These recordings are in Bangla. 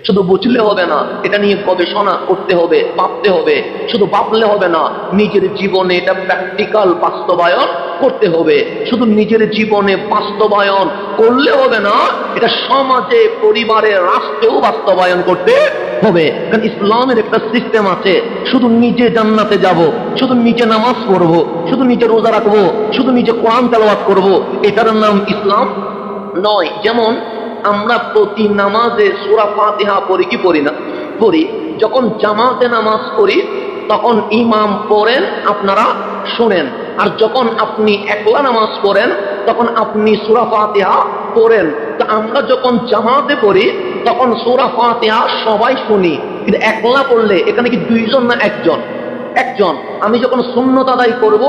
শুধু বুঝলে হবে না, এটা নিয়ে গবেষণা করতে হবে, ভাবতে হবে। শুধু ভাবলে হবে না, নিজের জীবনে এটা প্র্যাকটিক্যাল বাস্তবায়ন করতে হবে। শুধু নিজের জীবনে বাস্তবায়ন করলে হবে না, এটা সমাজে, পরিবারে, রাষ্ট্রেও বাস্তবায়ন করতে হবে। কারণ ইসলামের একটা সিস্টেম আছে, শুধু নিজে জান্নাতে যাব, শুধু নিজে নামাজ পড়বো, শুধু নিজে রোজা রাখবো, শুধু নিজে কোরআন তেলাওয়াত করবো, এটার নাম ইসলাম নয়। যেমন আমরা প্রতি নামাজে সূরা ফাতিহা পড়ি কি পড়ি না? পড়ি। যখন জামাতে নামাজ পড়ি তখন ইমাম পড়েন, আপনারা শুনেন। আর যখন আপনি একলা নামাজ পড়েন তখন আপনি সূরা ফাতিহা পড়েন। তো আমরা যখন জামাতে পড়ি তখন সূরা ফাতিহা সবাই শুনি, কিন্তু একলা পড়লে এখানে কি দুইজন না একজন? একজন। আমি যখন সুন্নত আদায় করব,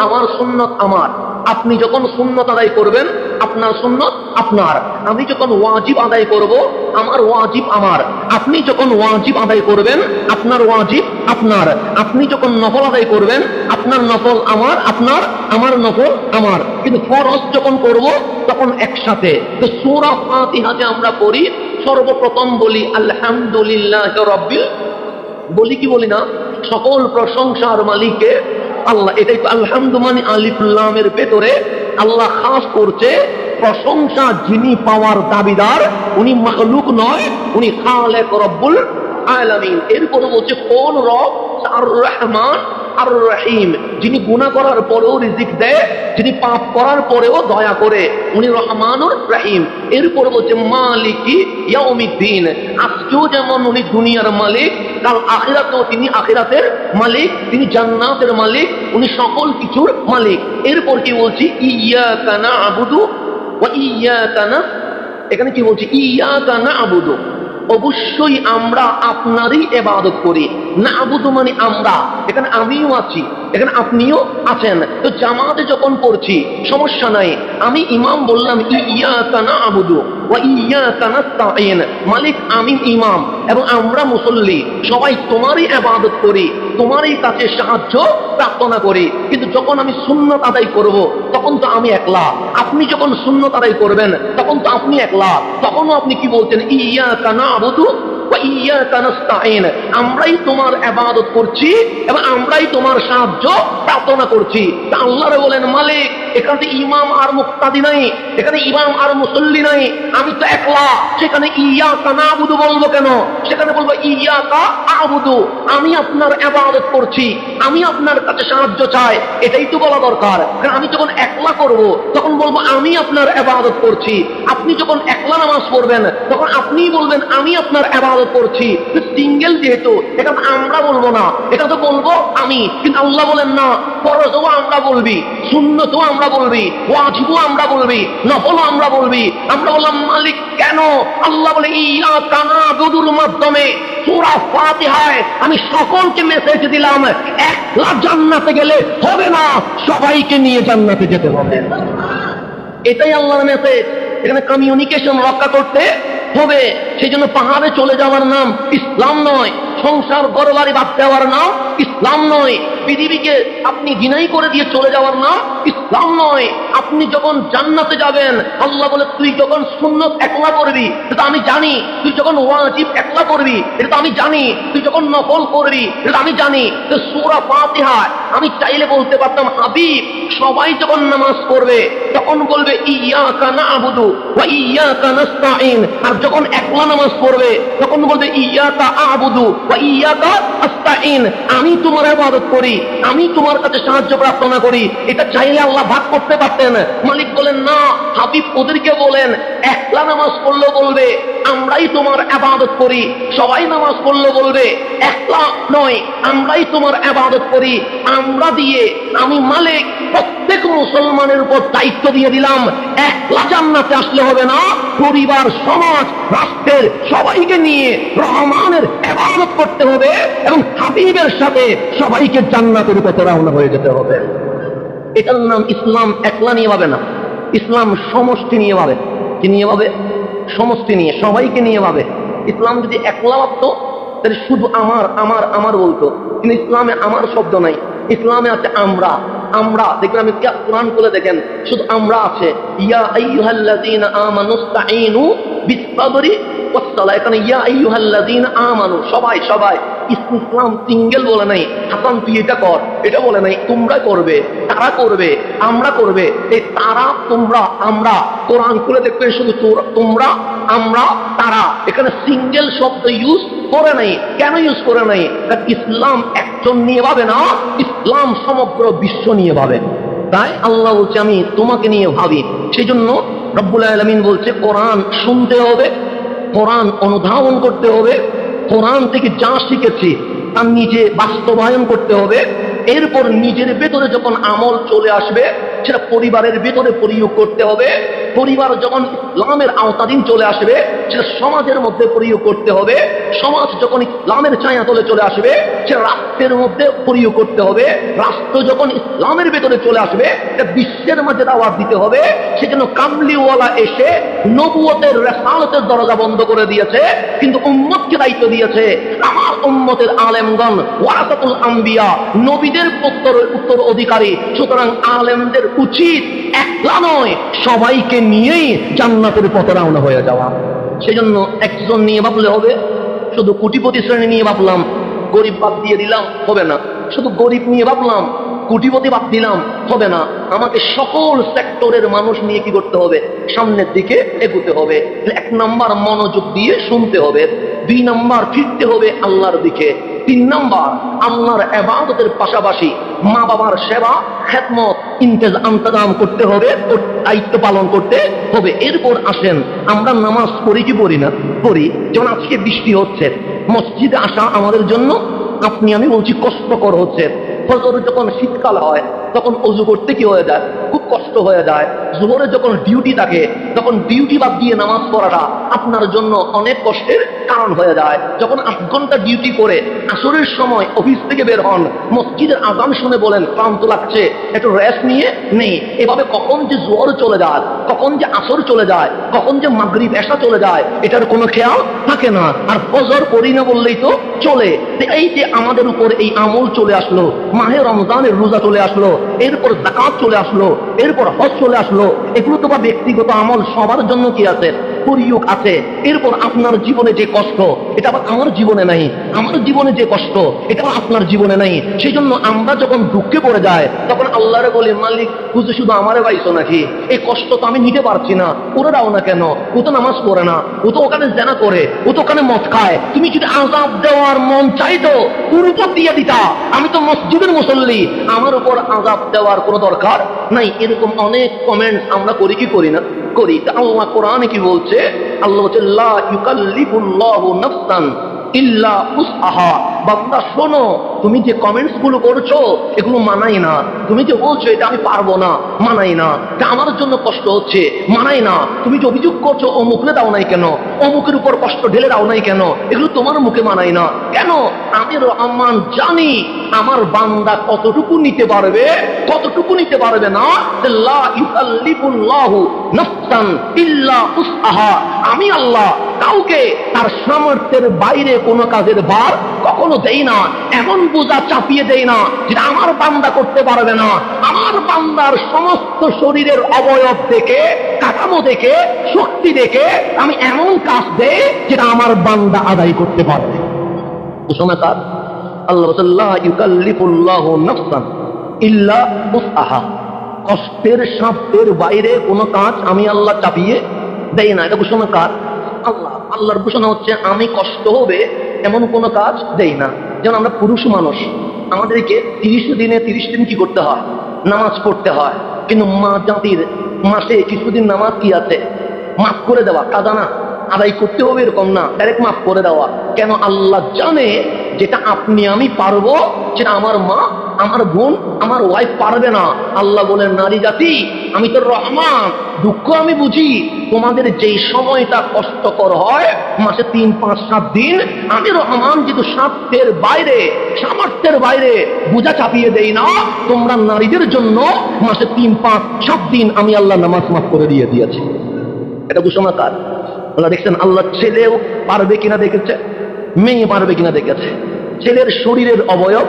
আমার সুন্নত আমার। আপনি যখন সুন্নত আদায় করবেন, আপনার সুন্নত আপনার। আমি যখন ওয়াজিব আদায় করব, আমার ওয়াজিব আমার। আপনি যখন ওয়াজিব আদায় করবেন, আপনার ওয়াজিব আপনার। আপনি যখন নফল আদায় করবেন, আপনার নফল আমার, আপনার আমার নফল আমার। কিন্তু ফরজ যখন করব তখন একসাথে। তো সূরা ফাতিহা যে আমরা পড়ি, সর্বপ্রথম বলি আলহামদুলিল্লাহি রাব্বিল, বলি কি বলি না? সকল প্রশংসার মালিকে আল্লাহ। এটাই তো আলহামদু মানে আলিফ লামের ভেতরে আল্লাহ খাস করছে প্রশংসা যিনি পাওয়ার দাবিদার, উনি মাখলুক নয়, উনি খালেক রব্বুল আলামিন। এরপরে বলছে কোন রব? আর রহমান আর রহিম, যিনি গুনাহ করার পরেও রিজিক দেয়, যিনি পাপ করার পরেও দয়া করে, উনি রহমানুর রহিম। এরপরে বলছে মালিকি ইয়াউমিদ্দিন, আজকেও যেমন উনি দুনিয়ার মালিক, কাল আখিরাতেও তিনি আখিরাতের মালিক, তিনি জান্নাতের মালিক, উনি সকল কিছুর মালিক। এরপর কি বলছি? ইয়াকা না'বুদু ওয়া ইয়াকা নাস্তাইন। এখানে কি বলছি? ইয়াকা না'বুদু, অবশ্যই আমরা আপনারই ইবাদত করি। না'বুদু মানে আমরা, এখানে আমিও আছি, এখানে আপনিও আছেন। তো জামাতে যখন পড়ছি সমস্যা নাই, আমি ইমাম বললাম ইয়াকা না'বুদু ওয়া ইয়াকা নাস্তাইন, মালিক আমি ইমাম এবং আমরা মুসল্লি, সবাই তোমারই ইবাদত করি, তোমারই কাছে সাহায্য প্রার্থনা করি। কিন্তু যখন আমি সুন্নত আদায় করব তখন তো আমি একলা। আপনি যখন সুন্নত আদায় করবেন তখন তো আপনি একলা, তখনও আপনি কি বলছেন? ইয়াকা না'বুদু ওয়া ইয়াকা নাস্তাইন, আমরাই তোমার ইবাদত করছি এবং আমরাই তোমার সাহায্য প্রার্থনা করছি। তা আল্লাহরে বলেন মালিক, এখানে ইমাম আর মুক্তাদি নাই, এখানে ইমাম আর মুসল্লি নাই, আমি তো একলা। সেখানে ইয়াকা না'বুদু বলবো কেন? সেখানে বলবো ইয়াকা আ'বুদু, আমি আপনার ইবাদত করছি, আমি আপনার কাছে সাহায্য চাই, এটাই তো বলা দরকার। কারণ আমি যখন একলা করব তখন বলবো আমি আপনার ইবাদত করছি। আপনি যখন একলা নামাজ পড়বেন তখন আপনিই বলবেন আমি আপনার ইবাদত করছি। সিঙ্গেল যেহেতু, এটা আমরা বলবো না, এটা তো বলবো আমি। কিন্তু আল্লাহ বলেন না, ফরজও আমরা বলবি, সুন্নতও আমরা বলবি, ওয়াজিবও আমরা বলবি, নফলও আমরা বলবি। আমরা বললাম মালিক কেন? আল্লাহ বলে ইয়াকা না'বুদুর মাধ্যমে সূরা ফাতিহায় আমি সকলকে মেসেজ দিলাম, একলা জান্নাতে গেলে হবে না, সবাইকে নিয়ে জান্নাতে যেতে হবে। এটাই আল্লাহর মেসেজ। এখানে কমিউনিকেশন রক্ষা করতে হবে। সেই জন্য পাহাড়ে চলে যাওয়ার নাম ইসলাম নয়, সংসার ঘরবাড়ি বাদ দেওয়ার নাম ইসলাম নয়, পৃথিবীকে আপনি ঘৃণাই করে দিয়ে চলে যাওয়ার নাম ইসলাম নয়। আপনি যখন জান্নাতে যাবেন, আল্লাহ বলে তুই যখন সুন্নত একলা করবি এটা আমি জানি, তুই যখন ওয়াজিব একলা করবি এটা আমি জানি, তুই যখন নফল করবি এটা আমি জানি। তো সূরা ফাতিহা আমি চাইলে বলতে পারতাম হাবিব সবাই যখন নামাজ পড়বে তখন বলবে ইয়াকা না'বুদু ওয়া ইয়াকা নাস্তাইন, আর যখন একলা নামাজ পড়বে তখন বলবে ইয়াকা আ'বুদু ওয়া ইয়াকা আস্তাইন, আমি তোমার ইবাদত করি, আমি তোমার কাছে সাহায্য প্রার্থনা করি। এটা চাইলে আল্লাহ ভাগ করতে পারতেন। মালিক বলেন না, হাবিব ওদেরকে বলেন একলা নামাজ পড়লেও বলবে আমরাই তোমার ইবাদত করি, সবাই নামাজ পড়লেও বলবে একলা নয় আমরাই তোমার ইবাদত করি। আমরা দিয়ে আমি মালিক প্রত্যেক মুসলমানের উপর দায়িত্ব দিয়ে দিলাম, একলা জান্নাতে আসলে হবে না, পরিবার, সমাজ, রাষ্ট্রের সবাইকে নিয়ে রহমানের ইবাদত করতে হবে এবং হাবিবের সাথে সবাইকে জান্নাতের পথে রওনা হয়ে যেতে হবে। এটার নাম ইসলাম। একলা নিয়ে ভাবে না, ইসলাম সমষ্টি নিয়ে ভাবে। কি নিয়ে ভাবে? সমষ্টি নিয়ে, সবাইকে নিয়ে ভাবে। ইসলাম যদি একলা ভাবতো তাহলে শুধু আমার আমার আমার বলতো, কিন্তু ইসলামে আমার শব্দ নাই, ইসলামে আছে আমরা। আমরা দেখবেন, আমি কোরআন খুলে দেখেন শুধু আমরা আছে, ইয়া আইয়ুহাল্লাযীনা আমানুস্তাঈনু বিস-সাবরি ওয়াসসালা, এখানে ইয়া আইয়ুহাল্লাযীনা আমানু, সবাই সবাই, ইসলাম সিঙ্গেল বলে নাই, হাসান তুই এটা কর এটা বলে নাই, তোমরা করবে, তারা করবে, আমরা করবে। এই তারা, তোমরা, আমরা, কোরআন খুলে দেখবে শুধু তোমরা, আমরা, তারা, এখানে সিঙ্গেল শব্দ ইউজ করে নাই। কেন ইউজ করে নাই? ইসলাম একজন নিয়ে ভাবে না, ইসলাম সমগ্র বিশ্ব নিয়ে ভাবে। তাই আল্লাহ বলছে আমি তোমাকে নিয়ে ভাবি। সেই জন্য রব্বুল আলামিন বলছে কোরআন শুনতে হবে, কোরআন অনুধাবন করতে হবে, কোরআন থেকে যা শিখেছি তার নিজে বাস্তবায়ন করতে হবে। এরপর নিজের ভেতরে যখন আমল চলে আসবে সেটা পরিবারের ভেতরে প্রয়োগ করতে হবে। পরিবার যখন ইসলামের আওতাধীন চলে আসবে সেটা সমাজের মধ্যে প্রয়োগ করতে হবে। সমাজ যখন ইসলামের ছায়াতলে চলে আসবে সেটা রাষ্ট্রের মধ্যে প্রয়োগ করতে হবে। রাষ্ট্র যখন ইসলামের ভেতরে চলে আসবে সেটা বিশ্বের মাঝে দাওয়াত দিতে হবে। সেজন্য কামলিওয়ালা এসে নবুয়তের রিসালাতের দরজা বন্ধ করে দিয়েছে, কিন্তু উম্মতকে দায়িত্ব দিয়েছে আমার উম্মতের আলেমগণ ওয়ারাসাতুল আম্বিয়া, নবীদের উত্তর অধিকারী। সুতরাং আলেমদের উচিত একলা নয়, সবাইকে নিয়েই জান্নাতের পথে রওনা হয়ে যাওয়া। সেজন্য একজন নিয়ে ভাবলে হবে, শুধু কোটিপতি শ্রেণী নিয়ে ভাবলাম গরিব বাদ দিয়ে দিলাম হবে না, শুধু গরিব নিয়ে ভাবলাম কোটিপতি বাদ দিলাম হবে না। আমাকে সকল সেক্টরের মানুষ নিয়ে কি করতে হবে? সামনের দিকে এগোতে হবে। এক নাম্বার মনোযোগ দিয়ে শুনতে হবে, 2 নাম্বার ফিরতে হবে আল্লাহর দিকে, 3 নাম্বার আল্লাহর ইবাদতের পাশাপাশি মা বাবার সেবা খেদমত ইন্তজাম করতে হবে, দায়িত্ব পালন করতে হবে। এরপর আসেন আমরা নামাজ পড়ি কি পড়ি না? পড়ি। যেমন আজকে বৃষ্টি হচ্ছে, মসজিদে আসা আমাদের জন্য আপনি আমি বলছি কষ্টকর হচ্ছে। ফজর যখন শীতকাল হয় তখন অজু করতে কি হয়ে যায়? খুব কষ্ট হয়ে যায়। জোহরে যখন ডিউটি থাকে তখন ডিউটি বাদ দিয়ে নামাজ পড়াটা আপনার জন্য অনেক কষ্টের কারণ হয়ে যায়। যখন 8 ঘন্টা ডিউটি করে আসরের সময় অফিস থেকে বের হন, মসজিদের আযান শুনে বলেন ক্লান্ত লাগছে, একটু রেস্ট নিয়ে নেই। এভাবে কখন যে জোহর চলে যায়, কখন যে আসর চলে যায়, কখন যে মাগরিব এশা চলে যায়, এটার কোনো খেয়াল থাকে না। আর ফজর পড়ি না বললেই তো চলে। এই যে আমাদের উপর এই আমল চলে আসলো, মাহে রমজানের রোজা চলে আসলো, এরপর যাকাত চলে আসলো, এরপর হজ চলে আসলো, এগুলো তো বা ব্যক্তিগত আমল সবার জন্য কি আছে? প্রয়োগ আছে। এরপর আপনার জীবনে যে কষ্ট এটা আবার আমার জীবনে নাই, আমার জীবনে যে কষ্ট এটা আপনার জীবনে নাই। সেই জন্য আমরা যখন দুঃখে পড়ে যায় তখন আল্লাহরে বলি মালিক বুঝে শুধু আমারে পাইছো নাকি? এই কষ্ট তো আমি নিতে পারছি না, ওরা দাও না কেন? ও তো নামাজ পড়ে না, ও তো ওখানে জেনা করে, ও তো ওখানে মদ খায়। তুমি যদি আযাব দেওয়ার মন চাইতো ওর উপর দিয়ে দিতা, আমি তো মসজিদের মুসল্লি, আমার উপর আযাব দেওয়ার কোনো দরকার নাই। এরকম অনেক কমেন্ট আমরা করি কি করি না? করি। আল্লাহ কোরআনে কি বলছে? আল্লাহ বলছে লা ইউকাল্লিফুল্লাহু নাফসান ইল্লা উসআহা। বান্দা শোনো, তুমি যে কমেন্টস গুলো করছো এগুলো মানাই না। তুমি যে বলছো এটা আমি পারবো না, মানাই না। এটা আমার জন্য কষ্ট হচ্ছে, মানাই না। তুমি যে অভিযোগ করছো অমুকরে দাও নাই কেন, অমুকের উপর কষ্ট ঢেলে দাও নাই কেন, এগুলো তোমার মুখে মানাই না। কেন? আমি রহমান জানি আমার বান্দা কতটুকু নিতে পারবে, কতটুকু নিতে পারবে না। লা ইউকাল্লিফুল্লাহু নাফসান ইল্লা উসআহা। আমি আল্লাহ কাউকে তার সামর্থ্যের বাইরে কোনো কাজের ভার কখনো দেই না, এমন বোঝা চাপিয়ে দেই না যেটা আমার বান্দা করতে পারবে না। আমার বান্দার সমস্ত শরীরের অবয়ব দেখে, কাঠামো দেখে, শক্তি দেখে আমি এমন কাজ দেই যেটা আমার বান্দা আদায় করতে পারবে। ঘোষণা কার? আল্লাহ লা ইউকাল্লিফুল্লাহু নাফসান ইল্লা উসআহা। কষ্টের সাধ্যের বাইরে কোনো কাজ আমি আল্লাহ চাপিয়ে দেই না। এটা ঘোষণা কার? আল্লাহ। আল্লাহর ঘোষণা হচ্ছে আমি কষ্ট হবে এমন কোনো কাজ দেই না। যেমন আমরা পুরুষ মানুষ, আমাদেরকে 30 দিনে 30 দিন কি করতে হয়? নামাজ পড়তে হয়। কিন্তু মা জাতির মাসে কিছুদিন নামাজ কি আছে? মাফ করে দেওয়া, কাদা না আদায় করতে হবে এরকম না, ডাইরেক্ট মাফ করে দেওয়া। কেন? আল্লাহ জানে যেটা আপনি আমি পারবো সেটা আমার মা, আমার বোন, আমার ওয়াইফ পারবে না। আল্লাহ বলেন নারী জাতি আমি তো রহমান, দুঃখ আমি বুঝি। তোমাদের যেই সময়টা কষ্টকর হয় মাসে 3, 5, 7 দিন, আমি রহমান যেহেতু সাধ্যের বাইরে, সামর্থ্যের বাইরে বোঝা চাপিয়ে দেই না। তোমরা নারীদের জন্য মাসে 3, 5, 7 দিন আমি আল্লাহ নামাজ মাফ করে দিয়েছি। এটা ঘোষণা কার? আল্লাহ দেখছেন। আল্লাহ ছেলেও পারবে কিনা দেখেছে, মেয়ে পারবে কিনা দেখেছে। ছেলের শরীরের অবয়ব,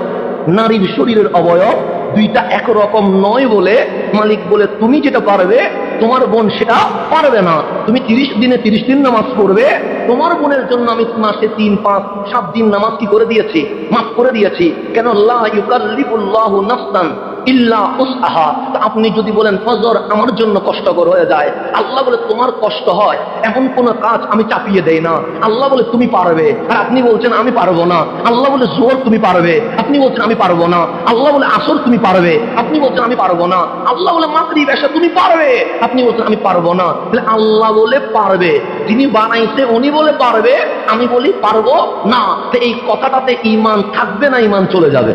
নারীর শরীরের অবয়ব দুইটা একরকম নয় বলে মালিক বলে তুমি যেটা পারবে তোমার বোন সেটা পারবে না। তুমি 30 দিনে 30 দিন নামাজ পড়বে, তোমার বোনের জন্য আমি মাসে 3, 5, 7 দিন নামাজ কি করে দিয়েছি, মাফ করে দিয়েছি। কেন? লা ইউকাল্লিফুল্লাহু নাফসান ইল্লা উসআহা। আপনি যদি বলেন ফজর আমার জন্য কষ্টকর হয়ে যায়, আল্লাহ বলে তোমার কষ্ট হয় এমন কোন কাজ আমি চাপিয়ে দেই না। আল্লাহ বলে তুমি পারবে, আর আপনি বলছেন আমি পারবো না। আল্লাহ বলে জোহর তুমি পারবে, আপনি বলছেন আমি পারবো না। আল্লাহ বলে আসর তুমি পারবে, আপনি বলছেন আমি পারবো না। আল্লাহ বলে মাগরিব এশা তুমি পারবে, আপনি বলছেন আমি পারবো না। তাহলে আল্লাহ বলে পারবে, যিনি বানাইছে উনি বলে পারবে, আমি বলি পারবো না। তো এই কথাটাতে ঈমান থাকবে না ঈমান চলে যাবে?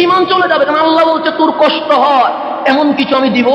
ঈমান চলে যাবে। কারণ আল্লাহ বলছে তোর কষ্ট হয় এমন কিছু আমি দিব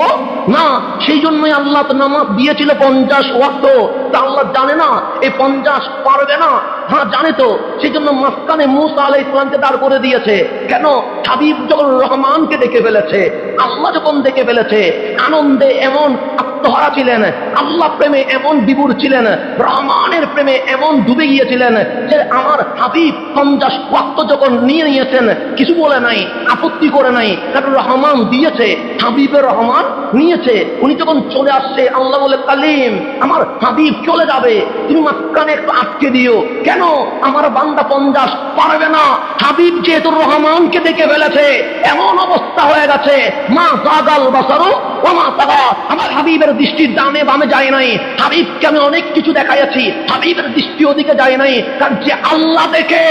না। সেই জন্যই আল্লাহ তো নামাজ দিয়েছিল 50 ওয়াক্ত। তা আল্লাহ জানে না এই 50 পারবে না? হ্যাঁ জানে তো। সেই জন্য মাঝখানে মুসা আলাইহিস সালামকে দাঁড় করে দিয়েছে। কেন? হাবিব যখন রহমানকে দেখে ফেলেছে, আল্লাহ যখন দেখে ফেলেছে, আনন্দে এমন আত্মহারা ছিলেন, আল্লাহ প্রেমে এমন বিভোর ছিলেন, রহমানের প্রেমে এমন ডুবে গিয়েছিলেন যে আমার হাবিব 50 ওয়াক্ত যখন নিয়ে নিয়েছেন কিছু বলে নাই, আপত্তি করে নাই। কারণ রহমান দিয়েছে, হাবিবের রহমান নিয়েছে। উনি যখন চলে আসছে আল্লাহ বলে কালিম আমার হাবিব চলে যাবে, তুমি মাঝখানে একটু আটকে দিও। কেন? আমার বান্দা 50 পারবে না। হাবিব যেহেতু রহমানকে দেখে ফেলেছে, এমন অবস্থা হয়ে গেছে মা জাগাল বাসারু ওয়া মা তাগা। আমার হাবিবের দৃষ্টি ডানে বামে যায় নাই। হাবিবকে আমি অনেক কিছু দেখাইছি, হাবিবের দৃষ্টি ওদিকে যায় নাই। কারণ যে আল্লাহ দেখে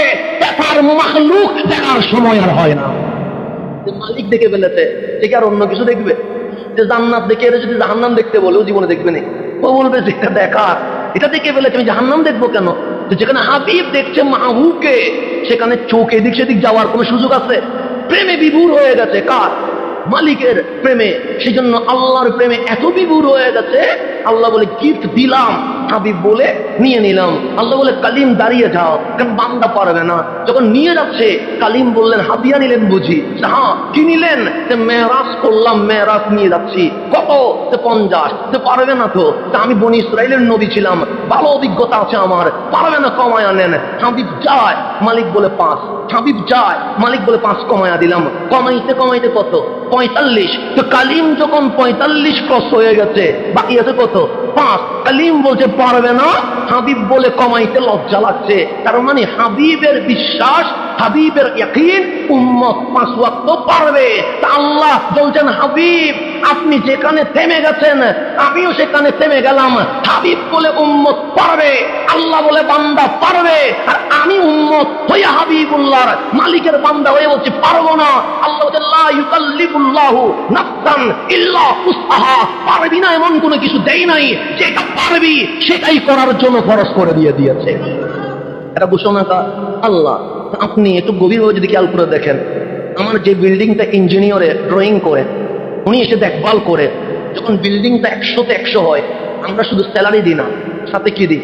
তার মাখলুক দেখার সময় আর হয় না। মালিক দেখে ফেলেছে, সে কি আর অন্য কিছু দেখবে? যে জান্নাত দেখে এর যদি জাহান্নাম দেখতে বলে ও জীবনে দেখবে না। ও বলবে যে এটা দেখার, এটা দেখে ফেলেছে, আমি জাহান্নাম দেখবো কেন? যেখানে হাবিব দেখছে মাহবুবকে, সেখানে চোখ এদিক সেদিক যাওয়ার কোনো সুযোগ আছে? প্রেমে বিভোর হয়ে গেছে কার? মালিকের প্রেমে। সেই জন্য আল্লাহর প্রেমে এত বিভোর হয়ে গেছে, আল্লাহ বলে গিফট দিলাম, হাবিব বলে নিয়ে নিলাম। আল্লাহ বলে কালিম দাঁড়িয়ে যাও, কারণ বান্দা পারবে না। যখন নিয়ে যাচ্ছে কালিম বললেন হাদিয়া নিলেন বুঝি? হ্যাঁ। কি নিলেন? মেরাজ করলাম, মেরাজ নিয়ে যাচ্ছি। কত? 50। পারবে না তো? আমি বনি ইসরাইলের নবী ছিলাম, ভালো অভিজ্ঞতা আছে আমার, পারবে না, কমায় আনেন। হাবিব যায়, মালিক বলে 5। হাবিব যায়, মালিক বলে 5 কমায়া দিলাম। কমাইতে কমাইতে কত? 45। তো কালিম যখন 45 ক্রস হয়ে গেছে, বাকি আছে কত? 5। কালিম বলছে পারবে না, হাবিব বলে কমাইতে লজ্জা লাগছে। তার মানে হাবিবের বিশ্বাস, হাবিবের ইয়াকিন উম্মত 5 ওয়াক্ত পারবে। তা আল্লাহ বলছেন হাবিব আপনি যেখানে থেমে গেছেন আমিও সেখানে থেমে গেলাম। হাবিব বলে উম্মত পারবে, আল্লাহ বলে বান্দা পারবে, আর আমি উম্মত হয়ে হাবিবুল্লাহর মালিকের বান্দা হয়ে বলছি পারবো না। আল্লাহ বলেন লা ইউকাল্লিফুল্লাহু নাফসান ইল্লা উসআহা। পারবি না এমন কোনো কিছু দেই নাই, যেটা পারবি সেটাই করার জন্য ফরজ করে দিয়েছে। এটা ঘোষণা আল্লাহ। আপনি একটু গভীরভাবে যদি খেয়াল করে দেখেন, আমার যে বিল্ডিংটা ইঞ্জিনিয়ারে ড্রয়িং করে উনি এসে দেখভাল করে, যখন বিল্ডিংটা 100-তে 100 হয়, আমরা শুধু স্যালারি দিই না, সাথে কি দিই?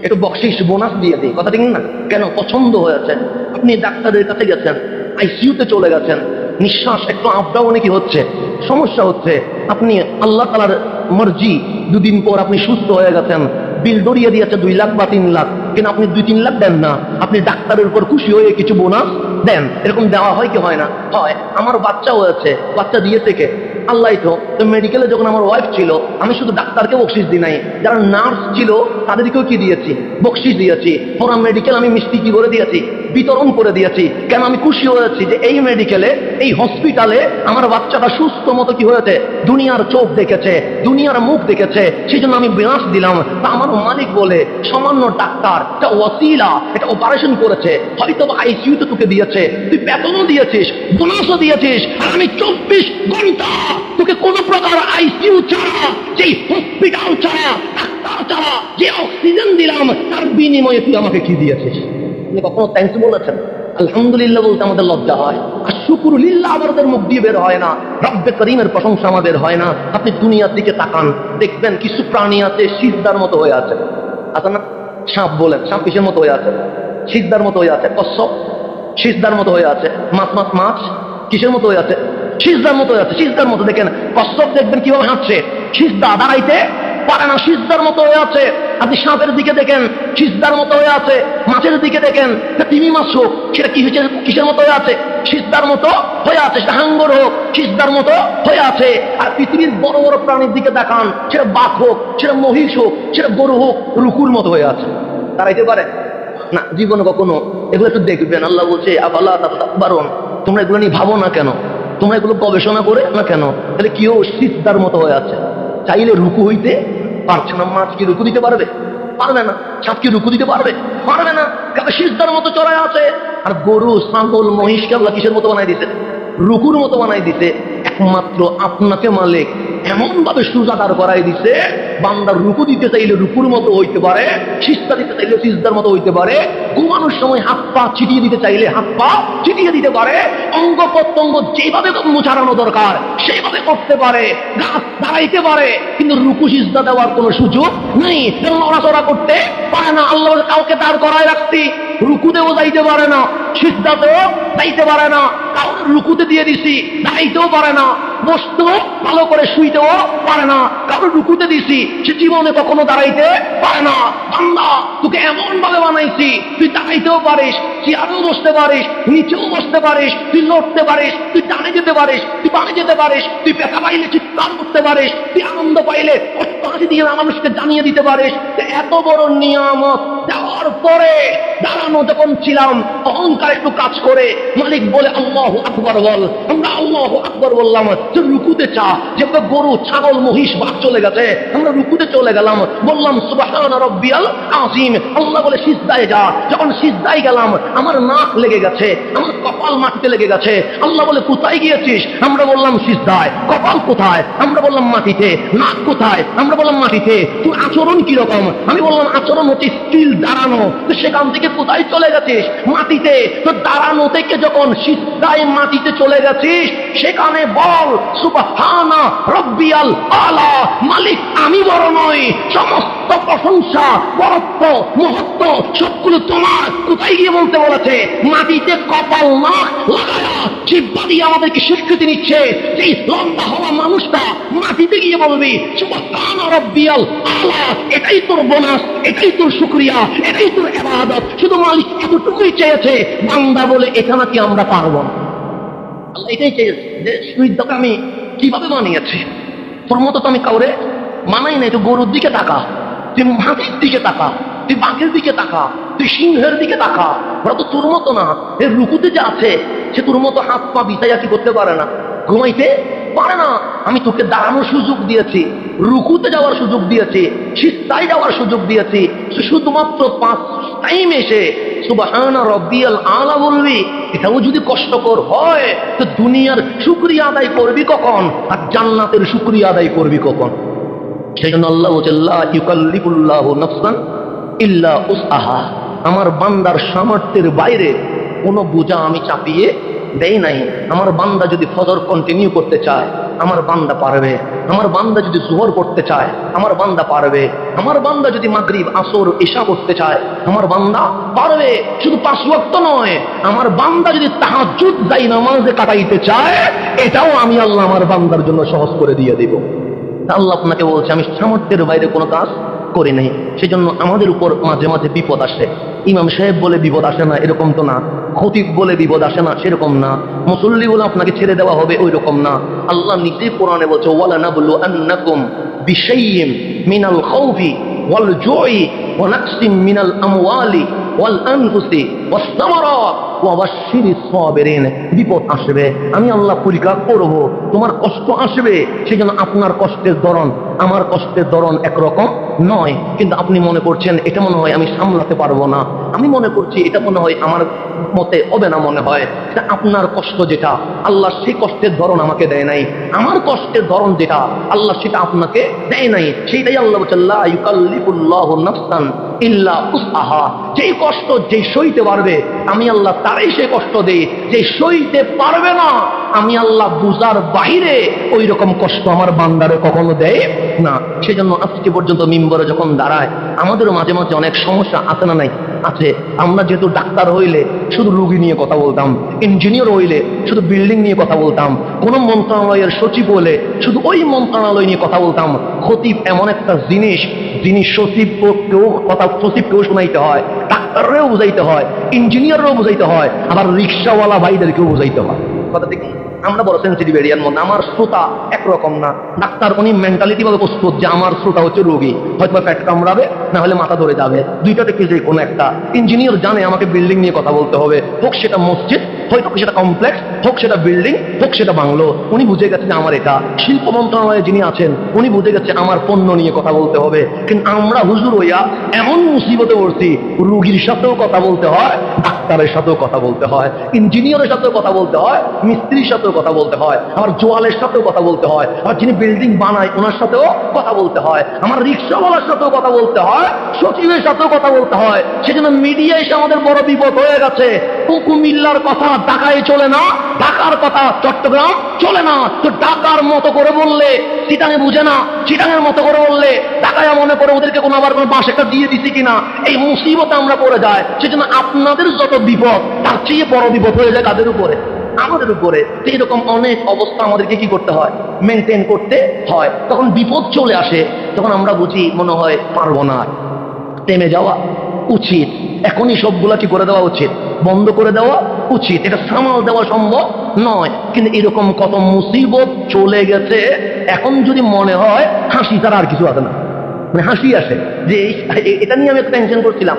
একটু বকশিস বোনাস দিয়ে দিই। কথা ঠিক না? কেন? পছন্দ হয়েছে। আপনি ডাক্তারের কাছে গেছেন, আইসিইউতে চলে গেছেন, নিঃশ্বাস একটু আপ ডাউনে কি হচ্ছে, সমস্যা হচ্ছে, আপনি আল্লাহ তাআলার মর্জি 2 দিন পর আপনি সুস্থ হয়ে গেছেন, বিল ধরিয়ে দিয়েছে 2 লাখ বা 3 লাখ, কিন্তু আপনি 2-3 লাখ দেন না, আপনি ডাক্তারের উপর খুশি হয়ে কিছু বোনাস দেন। এরকম দেওয়া হয় কি হয় না? হয়। আমার বাচ্চা হয়েছে, বাচ্চা দিয়েছে কে? আল্লাহ। তো মেডিকেলে যখন আমার ওয়াইফ ছিল, আমি শুধু ডাক্তারকে বকশিস দিই নাই, যারা নার্স ছিল তাদেরকেও কি দিয়েছি? বকশিস দিয়েছি। পুরো মেডিকেল আমি মিষ্টি কি করে দিয়েছি? বিতরণ করে দিয়েছি। কেন? আমি খুশি হয়েছি যে এই মেডিকেলে, এই হসপিটালে আমার বাচ্চাটা সুস্থ মতো কি হয়েছে, দুনিয়ার চোখ দেখেছে, দুনিয়ার মুখ দেখেছে, সেই জন্য আমি বোনাস দিলাম। তা আমার মালিক বলে সামান্য ডাক্তার, এটা ওয়াসিলা, এটা অপারেশন করেছে, হয়তো আইসিইউতে তোকে দিয়েছে, তুই বেতনও দিয়েছিস, বোনাসও দিয়েছিস, আর আমি 24 ঘন্টা তোকে কোন প্রকার আইসিইউ ছাড়া, যে হসপিটাল ছাড়া, ডাক্তার ছাড়া যে অক্সিজেন দিলাম, তার বিনিময়ে তুই আমাকে কি দিয়েছিস? আপনি কখনো থ্যাঙ্কস বলেছেন? আলহামদুলিল্লাহ বলতে আমাদের লজ্জা হয়, আর শুকরুলিল্লাহ আমাদের মুখ দিয়ে বের হয় না, রব্বে করিমের প্রশংসা আমাদের হয় না। আপনি দুনিয়ার দিকে তাকান, দেখবেন কিছু প্রাণী আছে সিজদার মতো হয়ে আছে। আচ্ছা না? সাপ বলেন, সাপ কিসের মতো হয়ে আছে? সিজদার মতো হয়ে আছে। কচ্ছপ সিজদার মতো হয়ে আছে। মাছ কিসের মতো হয়ে আছে? সিজদার মতো হয়ে আছে। সিজদার মতো দেখেন, কচ্ছপ দেখবেন কিভাবে হাঁটছে, সিজদা, দাঁড়াইতে পারে না, সিজদার মতো হয়ে আছে। আপনি সাপের দিকে দেখেন, সিজদার মতো হয়ে আছে। মাছের দিকে দেখেন, তিমি মাছ হোক, সেটা কি হয়েছে, কিসের মতো হয়ে আছে? সিজদার মতো হয়ে আছে, সেটা হাঙ্গর হোক সিজদার মতো হয়ে আছে। আর পৃথিবীর বড় বড় প্রাণীর দিকে দেখান, সেটা বাঘ হোক, সেটা মহিষ হোক, সেটা গরু হোক, রুকুর মতো হয়ে আছে। দাঁড়াইতে পারে না জীবনে কখনো। এগুলো একটু দেখবেন, আল্লাহ বলছে আফালা তাতাদাব্বারুন, তোমরা এগুলো নিয়ে ভাবো না কেন, তোমরা এগুলো গবেষণা করে না কেন? তাহলে কেউ সিজদার মতো হয়ে আছে, চাইলে রুকু হইতে পারছে না। মাছ কি রুকু দিতে পারবে? পারবে না। সাপ কি রুকু দিতে পারবে? পারবে না, কারণ সিজদার মতো চড়ায় আছে। আর গরু, ছাগল, মহিষকে আল্লাহ কিসের মতো বানাই দিতে? রুকুর মতো বানাই দিতে। একমাত্র আপনাকে মালিক এমন ভাবে সুজা দাঁড় করাই দিছে, বান্দার রুকু দিতে চাইলে রুকুর মতো হইতে পারে, সিজদা দিতে চাইলে সিজদার মতো হইতে পারে, ঘুমানোর সময় হাত পা ছিটিয়ে দিতে চাইলে হাত পা ছিটিয়ে দিতে পারে, অঙ্গ প্রত্যঙ্গ যেভাবে মোছাড়ানো দরকার সেইভাবে করতে পারে, গাছ দাঁড়াইতে পারে, কিন্তু রুকু সিজদা দেওয়ার কোনো সুযোগ নেই। নড়াচড়া করতে পারে না। আল্লাহ কাউকে দাঁড় করায় রাখছি, রুকুতেও যাইতে পারে না, সিজদাতেও যাইতে পারে না, কাউকে রুকুতে দিয়ে দিছি দাঁড়াইতেও পারে না, বসতেও ভালো করে শুইতেও পারে না, কারো রুকুতে দিছি সে জীবনে কখনো দাঁড়াইতে পারে না। বান্দা তোকে এমন ভাবে বানাইছি, তুই দাঁড়াইতেও পারিস, চেয়ারেও বসতে পারিস, নিচেও বসতে পারিস, তুই লড়তে পারিস, তুই ডানে যেতে পারিস, তুই বামে যেতে পারিস, তুই ব্যথা পাইলে চিৎকার করতে পারিস, তুই আনন্দ পাইলে হাসি দিয়ে মানুষকে জানিয়ে দিতে পারিস। এত বড় নিয়ামত দেওয়ার পরে দাঁড়ানো যখন ছিলাম, অহংকার একটু কাজ করে মালিক বলে আল্লাহু আকবার বল, আমরা আল্লাহু আকবার বললাম। যে রুকুতে চা, যে গরু, ছাগল, মহিষ, বাঘ চলে গেছে, আমরা রুকুতে চলে গেলাম, বললাম সুবহান রাব্বিয়াল আযীম। আল্লাহ বলে সিজদায় যা। যখন সিজদায় গেলাম, আমার নাক লেগে গেছে, আমার কপাল মাটিতে লেগে গেছে। আল্লাহ বলে কোথায় গিয়েছিস? আমরা বললাম সিজদায়। কপাল কোথায়? আমরা বললাম মাটিতে। নাক কোথায়? আমরা বললাম মাটিতে। তুই আচরণ কিরকম? আমি বললাম আচরণ হচ্ছে স্টিল দাঁড়ানো। তো সেখান থেকে কোথায় চলে গেছিস? মাটিতে। তো দাঁড়ানো থেকে যখন সিজদায় মাটিতে চলে গেছিস, সেখানে বল সুবহানা রাব্বিয়াল আলা। মালিক আমি বড় নই, সমস্ত প্রশংসা, বরত্ব, মহত্ব সবগুলো তোমার। কোথায় গিয়ে বলতে বলেছে? মাটিতে কপাল নাক লাগায়া জিহ্বা দিয়ে আমাদেরকে স্বীকৃতি নিচ্ছে। এই লম্বা হওয়া মানুষটা মাটিতে গিয়ে বলবি সুবহানা রাব্বিয়াল আলা। এটাই তোর বোনাস, এটাই তোর শুকরিয়া, এটাই তোর ইবাদত। শুধু মালিক এতটুকুই চেয়েছে। বান্দা বলে এটা নাকি আমরা পারবো না। আল্লাহ এটাই চেয়েছে যে সুইদাকে আমি কিভাবে বানিয়েছি, তোর মতো তো আমি কাউরে মানাই নাই। তুই গরুর দিকে তাকা, তুই মাটির দিকে তাকা, তুই বাঘের দিকে তাকা, তুই সিংহের দিকে তাকা, ওরা তো তোর মতো না। এর রুকুতে যে আছে সে তোর মতো হাত পা বিছাইয়া কি করতে পারে না, ঘুমাইতে পারে না। আমি তোকে দাঁড়ানোর সুযোগ দিয়েছি, রুকুতে যাওয়ার সুযোগ দিয়েছি, সিজদায় যাওয়ার সুযোগ দিয়েছি। শুধুমাত্র 5 টাইম এসে সুবহানা রাব্বিয়াল আলা বলবি, এটাও যদি কষ্টকর হয় তো দুনিয়ার শুকরিয়া আদায় করবি কখন, আর জান্নাতের শুকরিয়া আদায় করবি কখন? সেই জন্য আল্লাহ বলছে লা ইউকাল্লিফুল্লাহু নাফসান ইল্লা উসআহা। আমার বান্দার সামর্থ্যের বাইরে কোনো বোঝা আমি চাপিয়ে দেই নাই। আমার বান্দা যদি ফজর কন্টিনিউ করতে চায়, আমার বান্দা পারবে। আমার বান্দা যদি জোহর করতে চায়, আমার বান্দা পারবে। আমার বান্দা যদি মাগরিব, আসর, ইশা করতে চায়, আমার বান্দা পারবে। শুধু 5 ওয়াক্ত নয়, আমার বান্দা যদি তাহাজ্জুদ যাই নামাজে কাটাইতে চায়, এটাও আমি আল্লাহ আমার বান্দার জন্য সহজ করে দিয়ে দেব। আল্লাহ আপনাকে বলছে আমি সামর্থ্যের বাইরে কোনো কাজ করি নাই। সেজন্য আমাদের উপর মাঝে মাঝে বিপদ আসে। ইমাম সাহেব বলে বিপদ আসে না এরকম তো না, খতিব বলে বিপদ আসে না সেরকম না, মুসল্লি বলে আপনাকে ছেড়ে দেওয়া হবে ওই রকম না। আল্লাহ নিজে কোরআনে বলছে ওয়ালা নাবলু আন্নাকুম বিশাইয়্যিম মিনাল খাউফি ওয়াল জুই ওয়া নাকসিম মিনাল আমওয়ালি ওয়াল আনফুসি ওয়াস সামারাত ওয়া বাশশিরিস সাবিরিন। বিপদ আসবে, আমি আল্লাহ পরীক্ষা করব, তোমার কষ্ট আসবে। সেজন্য আপনার কষ্টের ধরন আমার কষ্টের ধরন একরকম নয়। কিন্তু আপনি মনে করছেন এটা মনে হয় আমি সামলাতে পারবো না, আমি মনে করছি এটা মনে হয় আমার মতে হবে না, মনে হয় এটা আপনার কষ্ট যেটা আল্লাহ সেই কষ্টের ধরন আমাকে দেয় নাই। আমার কষ্টের ধরন যেটা আল্লাহ সেটা আপনাকে দেয় নাই। সেইটাই আল্লাহ বলছে লা ইউকাল্লিফুল্লাহু নাফসান ইল্লা উসআহা। যেই কষ্ট যে সইতে পারবে আমি আল্লাহ তারাই সে কষ্ট দেই। যে সইতে পারবে না আমি আল্লাহ বুঝার বাহিরে ওই রকম কষ্ট আমার বান্দারে কখনো দেয় না। সেজন্য আজকে পর্যন্ত মিম্বরে যখন দাঁড়ায় আমাদেরও মাঝে মাঝে অনেক সমস্যা আছে না নাই? আছে। আমরা যেহেতু ডাক্তার হইলে শুধু রোগী নিয়ে কথা বলতাম, ইঞ্জিনিয়ার হইলে শুধু বিল্ডিং নিয়ে কথা বলতাম, কোন মন্ত্রণালয়ের সচিব হলে শুধু ওই মন্ত্রণালয় নিয়ে কথা বলতাম। খতিব এমন একটা জিনিস, যিনি সচিবকেও শোনাইতে হয়, ডাক্তাররেও বুঝাইতে হয়, ইঞ্জিনিয়াররাও বুঝাইতে হয়, আবার রিক্সাওয়ালা ভাইদেরকেও বুঝাইতে হয়। কথা ঠিক? আমরা বড় সেন্সিটিভ এরিয়ার মধ্যে, আমার শ্রোতা একরকম না। ডাক্তার উনি মেন্টালিটি ভাবে প্রস্তুত যে আমার শ্রোতা হচ্ছে রোগী, হয়তো পেট কামড়াবে, না হলে মাথা ধরে যাবে, দুইটা থেকে যে কোনো একটা। ইঞ্জিনিয়ার জানে আমাকে বিল্ডিং নিয়ে কথা বলতে হবে, হোক সেটা মসজিদ, হয়তো সেটা কমপ্লেক্স, হোক সেটা বিল্ডিং, হোক সেটা বাংলো। উনি বুঝে গেছে যে আমার এটা। শিল্প মন্ত্রণালয়ে যিনি আছেন উনি বুঝে গেছে আমার পণ্য নিয়ে কথা বলতে হবে। কিন্তু আমরা হুজুর হইয়া এমন মুসিবতে পড়ছি, রোগীর সাথেও কথা বলতে হয়, ডাক্তারের সাথেও কথা বলতে হয়, ইঞ্জিনিয়ারের সাথেও কথা বলতে হয়, মিস্ত্রির সাথেও কথা বলতে হয়, আমার জোয়ালের সাথেও কথা বলতে হয়, আর যিনি বিল্ডিং বানায় ওনার সাথেও কথা বলতে হয়, আমার রিক্সাওয়ালার সাথেও কথা বলতে হয়, সচিবের সাথেও কথা বলতে হয়। সেজন্য মিডিয়া এসে আমাদের বড় বিপদ হয়ে গেছে। কুমিল্লার কথা ঢাকায় চলে না, ঢাকার কথা চট্টগ্রাম চলে না। তো ঢাকার মতো করে বললে চিটাঙে বুঝে না, চিটাঙের মতো করে বললে ঢাকায় মনে করে ওদেরকে কোনো আবার কোনো বাস একটা দিয়ে দিছি কিনা, এই মুসিবতে আমরা পড়ে যাই। সেজন্য আপনাদের যত বিপদ তার চেয়ে বড় বিপদ হয়ে যায় কাদের উপরে? আমাদের উপরে। তো এরকম অনেক অবস্থা আমাদেরকে কি করতে হয়? মেনটেন করতে হয়। তখন বিপদ চলে আসে, তখন আমরা বুঝি মনে হয় পারবো না, থেমে যাওয়া উচিত। এখনই সবগুলা কি করে দেওয়া উচিত? বন্ধ করে দেওয়া উচিত। এটা সামাল দেওয়া সম্ভব নয়। কিন্তু এরকম কত মুসিবত চলে গেছে, এখন যদি মনে হয় হাসি ছাড়া আর কিছু আছে না, মানে হাসি আসে যে এটা নিয়ে আমি একটু টেনশন করছিলাম,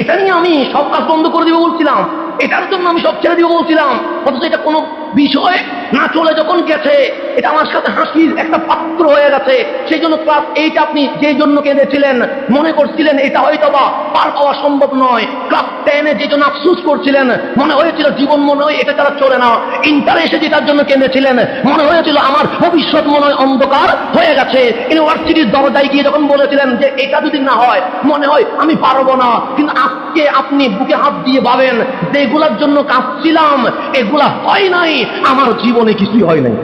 এটা নিয়ে আমি সব কাজ বন্ধ করে দিব বলছিলাম, এটার জন্য আমি সব ছেড়ে দিব বলছিলাম, অথচ এটা কোনো বিষয় না চলে যখন গেছে, এটা আমার সাথে হাসির একটা পাত্র হয়ে গেছে। সেই জন্য ক্লাস 8 আপনি যে জন্য কেঁদেছিলেন, মনে করছিলেন এটা হয়তো বা পার পাওয়া সম্ভব নয়। ক্লাস 10 যে জন্য আফসোস করছিলেন, মনে হয়েছিল জীবন মনে হয় এটা তারা চলে না। ইন্টারে এসে যেটার জন্য কেঁদেছিলেন, মনে হয়েছিল আমার ভবিষ্যৎ মনে হয় অন্ধকার হয়ে গেছে। ইউনিভার্সিটির দরজায় গিয়ে যখন বলেছিলেন যে এটা যদি না হয় মনে হয় আমি পারবো না। কিন্তু আজকে আপনি বুকে হাত দিয়ে ভাবেন যেগুলার জন্য কাঁদছিলাম এগুলা হয় নাই, আমার জীবনে কিছুই হয় নাই,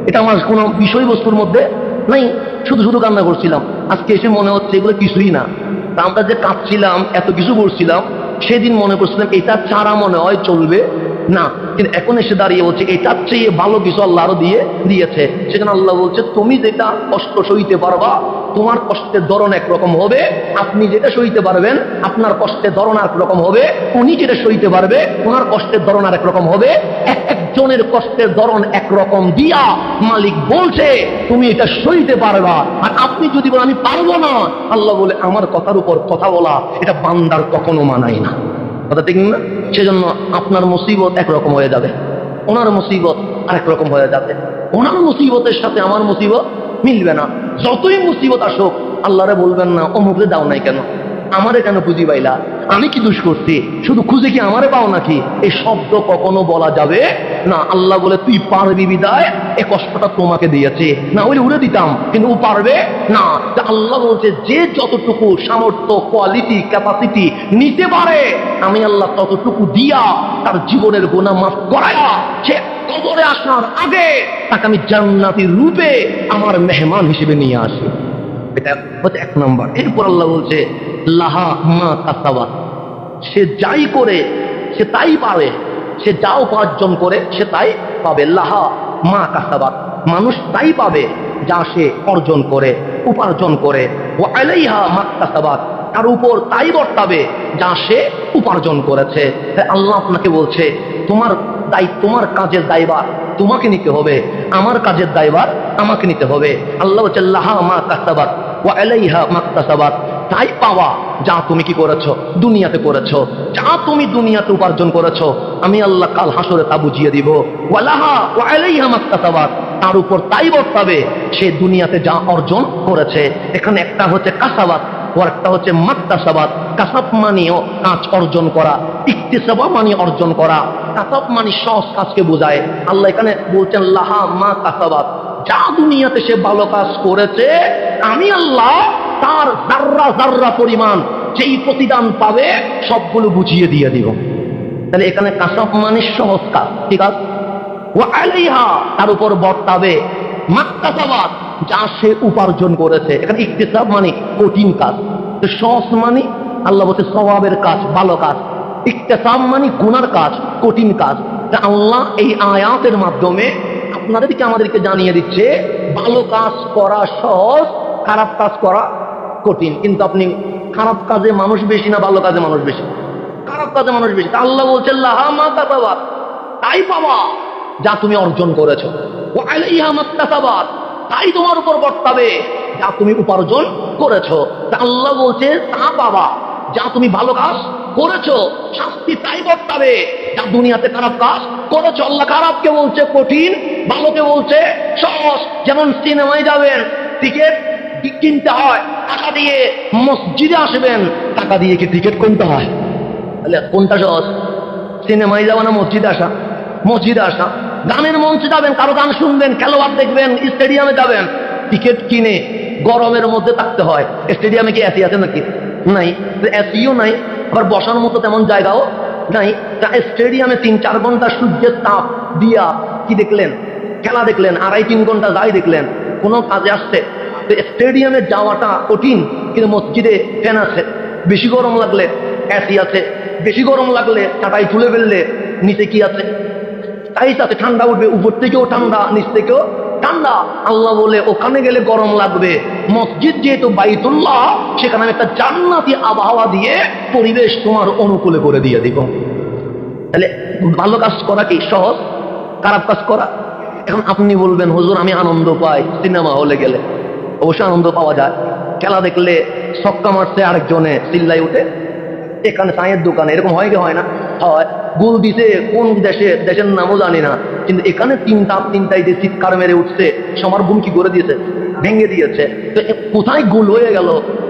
এটা আমার কোনো বিষয়বস্তুর মধ্যে নাই, শুধু শুধু কান্না করছিলাম। আজকে এসে মনে হচ্ছে এগুলো কিছুই না। তা আমরা যে কাঁদছিলাম, এত কিছু করছিলাম, সেদিন মনে করছিলাম এটা ছাড়া মনে হয় চলবে না, কিন্তু এখন এসে দাঁড়িয়ে বলছে এটার চেয়ে ভালো কিছু আল্লাহ আরো দিয়েছে। সেখানে আল্লাহ বলছে তুমি যেটা কষ্ট সইতে পারবা, তোমার কষ্টের ধরন একরকম হবে, আপনি যেটা সইতে পারবেন আপনার কষ্টের ধরন আর রকম হবে, উনি যেটা সইতে পারবে ওনার কষ্টের ধরন আর একরকম হবে। একজনের কষ্টের ধরন একরকম দিয়া মালিক বলছে তুমি এটা সইতে পারবা, আর আপনি যদি বলেন আমি পারবো না, আল্লাহ বলে আমার কথার উপর কথা বলা এটা বান্দার কখনো মানায় না। কথা ঠিক না? সেজন্য আপনার মুসিবত একরকম হয়ে যাবে, ওনার মুসিবত আরেক রকম হয়ে যাবে। ওনার মুসিবতের সাথে আমার মুসিবত মিলবে না। যতই মুসিবত আসুক আল্লাহরে বলবেন না অমুকরে দাও নাই কেন, আমারে কেন খুঁজি পাইলা, আমি কি দোষ করছি, শুধু খুঁজে কি আমারে পাও নাকি, এই শব্দ কখনো বলা যাবে না। আল্লাহ বলে তুই পারবি বিদায় এই কষ্টটা তোমাকে দিয়েছে, না হলে উড়ে দিতাম, কিন্তু ও পারবে না। আল্লাহ বলছে যে যতটুকু সামর্থ্য, কোয়ালিটি, ক্যাপাসিটি নিতে পারে আমি আল্লাহ ততটুকু দিয়া তার জীবনের গুনাহ মাফ করায়া সে কবরে আসার আগে তাকে আমি জান্নাতি রূপে আমার মেহমান হিসেবে নিয়ে আসি। এটা হচ্ছে 1 নম্বর। এরপর আল্লাহ বলছে লাহা মা কাসাবাত, সে যাই করে সে তাই পাবে, সে যা উপার্জন করে সে তাই পাবে। লাহা মা কাসাবাত, মানুষ তাই পাবে যা সে অর্জন করে, উপার্জন করে। ও আলাইহা মা কাসাবাত, তার উপর তাই বর্তাবে যা সে উপার্জন করেছে। আল্লাহ আপনাকে বলছে তোমার তোমার কাজের দায়ভার তোমাকে নিতে হবে, আমার কাজের দায়ভার আমাকে নিতে হবে। আল্লাহ বলছে লাহা মা কাসাবাত ওয়া আলাইহা মা কাসাবাত, তাই পাওয়া যা তুমি কি করেছো, দুনিয়াতে করেছো, যা তুমি দুনিয়াতে উপার্জন করেছো আমি আল্লাহ কাল হাসরে তা বুঝিয়ে দিব। ওয়া লাহা ওয়া আলাইহা মা কাসাবাত, তার উপর তাই বর্তাবে সে দুনিয়াতে যা অর্জন করেছে। এখানে একটা হচ্ছে কাসাবাত, আর একটা হচ্ছে মাকতাসাবাত। কাসাব মানেও কাজ অর্জন করা, ইকতিসাবা মানে অর্জন করা। কাসাব মানে সহজ কাজকে বোঝায়। আল্লাহ এখানে বলছেন লাহা মা কাসাবাত, যা দুনিয়াতে সে ভালো কাজ করেছে আমি আল্লাহ তার জাররা জাররা পরিমাণ যেই প্রতিদান পাবে সবগুলো বুঝিয়ে দিয়ে দিব। তাহলে এখানে কাসাব মানে সহজ কাজ, ঠিক আছে। ওয়া আলাইহা, তার উপর বর্তাবে মাকতাসাবাত, যা সে উপার্জন করেছে। এখানে ইকতিসাব মানে কঠিন কাজ, সহজ মানে আল্লাহ বলছে সওয়াবের কাজ, ভালো কাজ। ইকতিসাব মানে গুনার কাজ, কঠিন কাজ। তা আল্লাহ এই আয়াতের মাধ্যমে আপনাদেরকে আমাদেরকে জানিয়ে দিচ্ছে ভালো কাজ করা সহজ, খারাপ কাজ করা কঠিন। কিন্তু আপনি খারাপ কাজে মানুষ বেশি না ভালো কাজে মানুষ বেশি? খারাপ কাজে মানুষ বেশি। আল্লাহ বলছেন লাহা মা কাসাবাত, তাই পাবা যা তুমি অর্জন করেছো, ওয়া আলাইহা মা কাসাবাত, তাই তোমার উপর বর্তাবে যা তুমি উপার্জন করেছো। তা আল্লাহ বলছে তা পাবা যা তুমি ভালো কাজ করেছো, শাস্তি তাই বর্তাবে যা দুনিয়াতে খারাপ কাজ করেছো। আল্লাহ খারাপকে বলছে কঠিন, ভালোকে বলছে সহজ। যেমন সিনেমায় যাবেন, টিকিট কিনতে হয় টাকা দিয়ে, মসজিদে আসবেন টাকা দিয়ে কি টিকিট কিনতে হয়? তাহলে কোনটা সহজ? সিনেমায় যাওয়া না মসজিদে আসা? মসজিদে আসা। গানের মঞ্চে যাবেন, কারো গান শুনবেন, খেলোয়াড় দেখবেন, স্টেডিয়ামে যাবেন, টিকিট কিনে গরমের মধ্যে থাকতে হয়। স্টেডিয়ামে কি এসি আছে নাকি? নাই। এসিও নাই, আবার বসার মতো তেমন জায়গাও নাই। স্টেডিয়ামে ৩-৪ ঘন্টা সূর্যের তাপ দিয়া কি দেখলেন? খেলা দেখলেন, ২.৫-৩ ঘন্টা যাই দেখলেন, কোনো কাজে আসছে? স্টেডিয়ামে যাওয়াটা কঠিন, কিন্তু মসজিদে ফ্যান আছে, বেশি গরম লাগলে এসি আছে, বেশি গরম লাগলে চাটাই তুলে ফেললে নিচে কি আছে? টাইস আছে, ঠান্ডা উঠবে, উপর থেকেও ঠান্ডা, নিচ থেকেও ঠান্ডা। আল্লাহ বলে ওখানে গেলে গরম লাগবে, মসজিদ যেহেতু বাইতুল্লাহ, সেখানে আমি একটা জান্নাতি আবহাওয়া দিয়ে পরিবেশ তোমার অনুকূলে করে দিয়ে দিব। তাহলে ভালো কাজ করা কি সহজ, খারাপ কাজ করা? এখন আপনি বলবেন হুজুর আমি আনন্দ পাই সিনেমা হলে গেলে। অবশ্যই আনন্দ পাওয়া যায়। খেলা দেখলে ছক্কা মারছে আরেকজনে চিল্লাই উঠে, এখানে চায়ের দোকানে এরকম হয় কি হয় না? হয়। গোল দিছে কোন দেশের নামও জানি না, কিন্তু এখানে তিনটাই যে চিৎকার মেরে উঠছে, সবার বুম কি করে দিয়েছে, ভেঙে দিয়েছে। তো কোথায় গোল হয়ে গেল,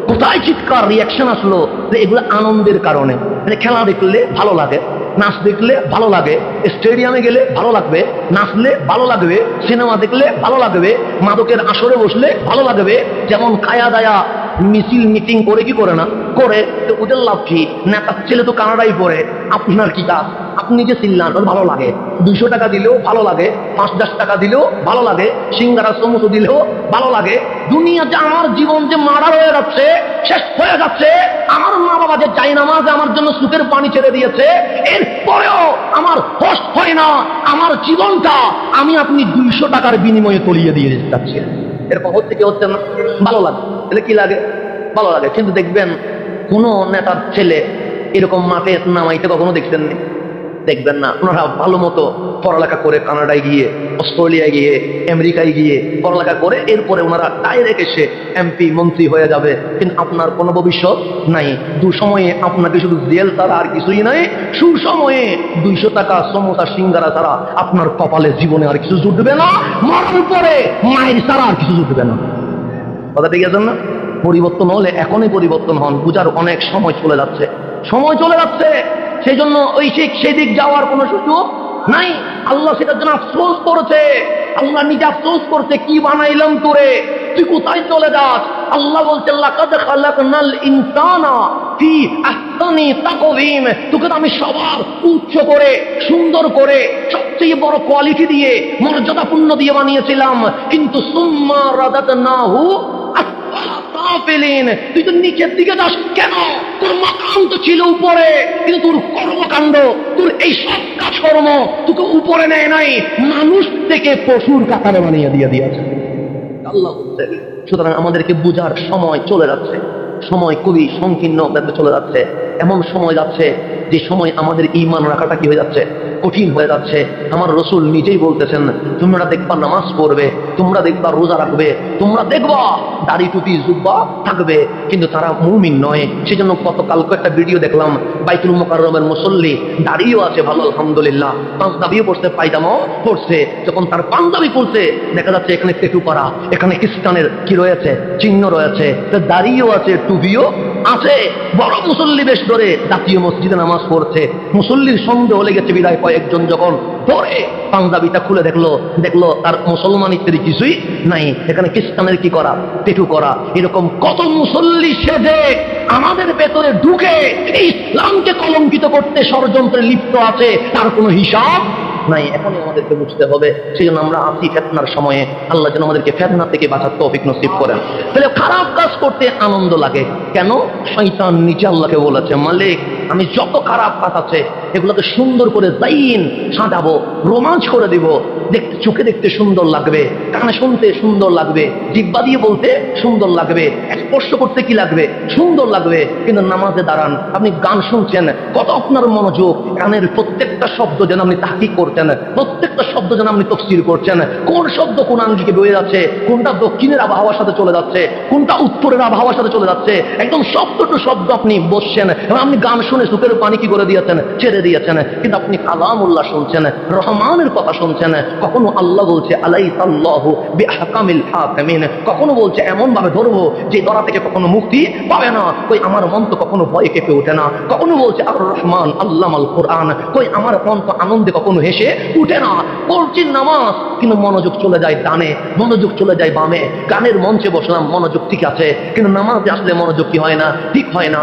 কোথায় চিৎকার রিয়াকশন আসলো? এগুলো আনন্দের কারণে। খেলা দেখলে ভালো লাগে, নাচ দেখলে ভালো লাগে, স্টেডিয়ামে গেলে ভালো লাগবে, নাচলে ভালো লাগবে, সিনেমা দেখলে ভালো লাগবে, মাদকের আসরে বসলে ভালো লাগবে। যেমন খায়া দায়া মিছিল মিটিং করে কি করে না করে, তো ওদের লাভ কি? নেতার ছেলে তো কানাডাই পড়ে, আপনার কি কাজ? আপনি যে চিল্লান ভালো লাগে, 200 টাকা দিলেও ভালো লাগে, 5-10 টাকা দিলেও ভালো লাগে, সিঙ্গারা সমুচো দিলেও ভালো লাগে। দুনিয়াতে আমার জীবন যে মারা হয়ে যাচ্ছে, শেষ হয়ে যাচ্ছে, আমার মা বাবা যে চাই নামাজে আমার জন্য সুখের পানি ছেড়ে দিয়েছে, এরপরেও আমার হোশ হয় না আমার জীবনটা আমি আপনি 200 টাকার বিনিময়ে তলিয়ে দিয়ে যাচ্ছি। এরকম হচ্ছে কি হচ্ছে না? ভালো লাগে। তাহলে কি লাগে? ভালো লাগে। কিন্তু দেখবেন কোন নেতার ছেলে এরকম মাঠে নামাইতে কখনো দেখছেন না? দেখবেন না। ওনারা ভালো মতো পড়ালেখা করে কানাডায় গিয়ে, অস্ট্রেলিয়ায় গিয়ে, আমেরিকায় গিয়ে পড়ালেখা করে এরপরে ওনারা ডাইরেক্ট এসে এমপি মন্ত্রী হয়ে যাবে, কিন্তু আপনার কোনো ভবিষ্যৎ নাই। দুসময়ে আপনাকে শুধু জেল ছাড়া আর কিছুই নাই, সুসময়ে 200 টাকা সমোসা সিঙ্গারা ছাড়া আপনার কপালে জীবনে আর কিছু জুটবে না, মরার পরে মায়ের ছাড়া আর কিছু জুটবে না। কথা ঠিক আছে না? পরিবর্তন হলে এখনই পরিবর্তন হন, বুঝার অনেক সময় চলে যাচ্ছে, সময় চলে যাচ্ছে। সেই জন্য ওই সেদিক যাওয়ার কোনো সুযোগ নাই। আল্লাহ সেটার জন্য আফসোস করেছে, আল্লাহ নিজে আফসোস করছে, কি বানাইলাম তোরে, তুই কোথায় চলে যাস? আল্লাহ বলছে লাকাদ খালাকনাল ইনসানা ফি আহসানি তাকওয়িম, তোকে তো আমি সবার উচ্চ করে, সুন্দর করে, সবচেয়ে বড় কোয়ালিটি দিয়ে, মর্যাদাপূর্ণ দিয়ে বানিয়েছিলাম, কিন্তু সুম্মা রাদাদনাহু তুই তো নিচের দিকে যাস কেন? তোর মাকাম তো ছিল উপরে, কিন্তু তোর কর্মকাণ্ড, তোর এই সব কাজকর্ম তোকে উপরে নেয় নাই, মানুষ থেকে পশুর কাতারে বানিয়ে দিয়ে দিয়েছে আল্লাহ। সুতরাং আমাদেরকে বুঝার সময় চলে যাচ্ছে, সময় খুবই সংকীর্ণ চলে যাচ্ছে। এমন সময় যাচ্ছে যে সময় আমাদের ঈমান রাখাটা কি হয়ে যাচ্ছে, কঠিন হয়ে যাচ্ছে। আমার রসুল নিজেই বলতেছেন, তোমরা দেখবা নামাজ পড়বে, তোমরা দেখবা রোজা রাখবে, তোমরা দেখবা দাড়ি টুপি জুব্বা থাকবে, কিন্তু তারা মুমিন নয়। সেজন্য গতকালকে একটা ভিডিও দেখলাম, বাইতুল মুকাররমের মুসল্লি দাড়িও আছে ভালো আলহামদুলিল্লাহ, পাঞ্জাবিও পড়ছে, পায়জামাও পড়ছে। যখন তার পাঞ্জাবি পড়ছে দেখা যাচ্ছে এখানে টেটু করা, এখানে খ্রিস্টানের কি রয়েছে, চিহ্ন রয়েছে, দাড়িও আছে, টুপিও আছে, বড় মুসল্লি বেশ ধরে জাতীয় মসজিদে নামাজ পড়ছে। মুসল্লির সন্দেহ হলে গেছে বিদায় কয়েকজন যখন ধরে পাঞ্জাবিটা খুলে দেখলো তার মুসলমানিত্বের কিছুই নাই, এখানে খ্রিস্টানের কি করা, টেটু করা। এরকম কত মুসল্লি সেজে আমাদের ভেতরে ঢুকে এই ইসলামকে কলঙ্কিত করতে ষড়যন্ত্রে লিপ্ত আছে, তার কোনো হিসাব নাই, এখনই আমাদেরকে বুঝতে হবে। সেই জন্য আমরা আসি ফেতনার সময়ে, আল্লাহ যেন আমাদেরকে ফেতনা থেকে বাঁচার তৌফিক নসিব করেন। তাহলে খারাপ কাজ করতে আনন্দ লাগে কেন? শয়তান নিজে আল্লাহকে বলেছে, মালিক আমি যত খারাপ কাজ আছে এগুলোকে সুন্দর করে জাইন সাজাবো, রোমাঞ্চ করে দিব, দেখতে চোখে দেখতে সুন্দর লাগবে, কানে শুনতে সুন্দর লাগবে, জিহ্বা দিয়ে বলতে সুন্দর লাগবে, স্পর্শ করতে কি লাগবে, সুন্দর লাগবে। কিন্তু নামাজে দাঁড়ান, আপনি গান শুনছেন, কত আপনার মনোযোগ, গানের প্রত্যেকটা শব্দ যেন আপনি তাহকিক করছেন, প্রত্যেকটা শব্দ যেন আপনি তাফসীর করছেন, কোন শব্দ কোন আঙ্গিকে বয়ে যাচ্ছে, কোনটা দক্ষিণের আবহাওয়ার সাথে চলে যাচ্ছে, কোনটা উত্তরের আবহাওয়ার সাথে চলে যাচ্ছে, একদম শব্দ টু শব্দ আপনি বসছেন এবং আপনি গান শুনে চোখের পানি কি করে দিয়েছেন, ছেড়ে দিয়েছেন। কিন্তু আপনি কালামুল্লাহ শুনছেন, রহমানের কথা শুনছেন। কখনো আল্লাহ বলছে আলাইসাল্লাহু বিআহকামিল হাকিমিন, কখনো বলছে এমন ভাবে ধরবো যে ধরা থেকে কখনো মুক্তি পাবে না। কই আমার মন তো কখনো ভয়ে কেঁপে ওঠে না। কখনো বলছে আর রহমান আল্লামাল কোরআন, কই আমার মন তো আনন্দে কখনো হেসে উঠে না। পড়ছি নামাজ কিন্তু মনোযোগ চলে যায় ডানে, মনোযোগ চলে যায় বামে। গানের মঞ্চে বসলাম, মনোযোগ ঠিক আছে, কিন্তু নামাজে আসলে মনোযোগ কি হয় না, ঠিক হয় না।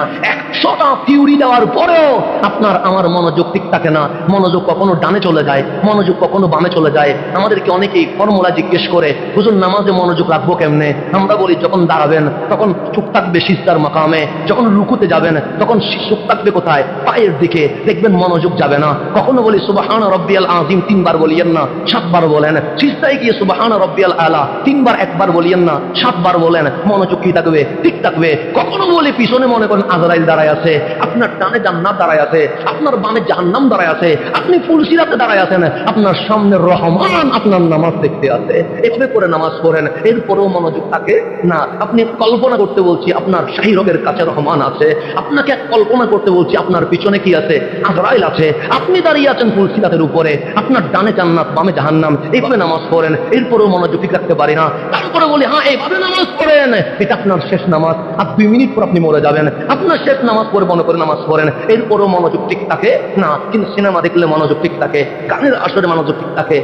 100টা থিওরি দেওয়ার পরেও আপনার আমার মনোযোগ ঠিক থাকে না। মনোযোগ কখনো ডানে চলে যায়, মনোযোগ কখনো বামে চলে যায়। আমাদেরকে অনেকেই ফর্মুলা জিজ্ঞেস করে, হুজুর নামাজে মনোযোগ রাখবো কেমনে? আমরা বলি যখন দাঁড়াবেন তখন চোখ থাকবে সিজদার মাকামে, যখন রুকুতে যাবেন তখন চোখ থাকবে কোথায়, পায়ের দিকে, দেখবেন মনোযোগ যাবে না। কখনো বলি সুবহান রাব্বিয়াল আযীম 3 বার বলিয়েন না, 7 বার বলেন। সিজদায় গিয়ে সুবহান রাব্বিয়াল আলা 3 বার 1 বার বলিয়েন না, 7 বার বলেন, মনোযোগ কি থাকবে, ঠিক থাকবে। কখনো বলি পিছনে মনে করেন আজরাইল দাঁড়ায় আছে, আপনার ডানে জান্নাত দাঁড়ায় আছে, আপনার বামে জাহান্নাম দাঁড়ায় আছে, আপনি ফুলসিরাতে দাঁড়ায় আছেন, আপনার সামনে রহমান আপনার নামাজ দেখতে আছে। এভাবে করে নামাজ পড়েন, এরপরেও মনোযোগ থাকে না। আপনি কল্পনা করতে বলছি আপনার শাহীরগের কাছে রহমান আছে, আপনাকে কল্পনা করতে বলছি আপনার পিছনে কি আছে, আজরাইল আছে, আপনি দাঁড়িয়ে আছেন ফুলসিরাতের উপরে, আপনার ডানে জান্নাত বামে জাহান্নাম। এইভাবে নামাজ পড়েন, এরপরেও মনোযোগ ঠিক রাখতে পারি না। তারপরে বলি হ্যাঁ এইভাবে নামাজ পড়েন, এটা আপনার শেষ নামাজ, আর 2 মিনিট পর আপনি মরে যাবেন। আপনার শেষ নামাজ পড়ে মনে করে নামাজ পড়েন, এরপরেও মনোযোগ ঠিক থাকে না। কিন্তু সিনেমা দেখলে মনোযোগ ঠিক থাকে, গানের আসরে মনোযোগ ঠিক থাকে।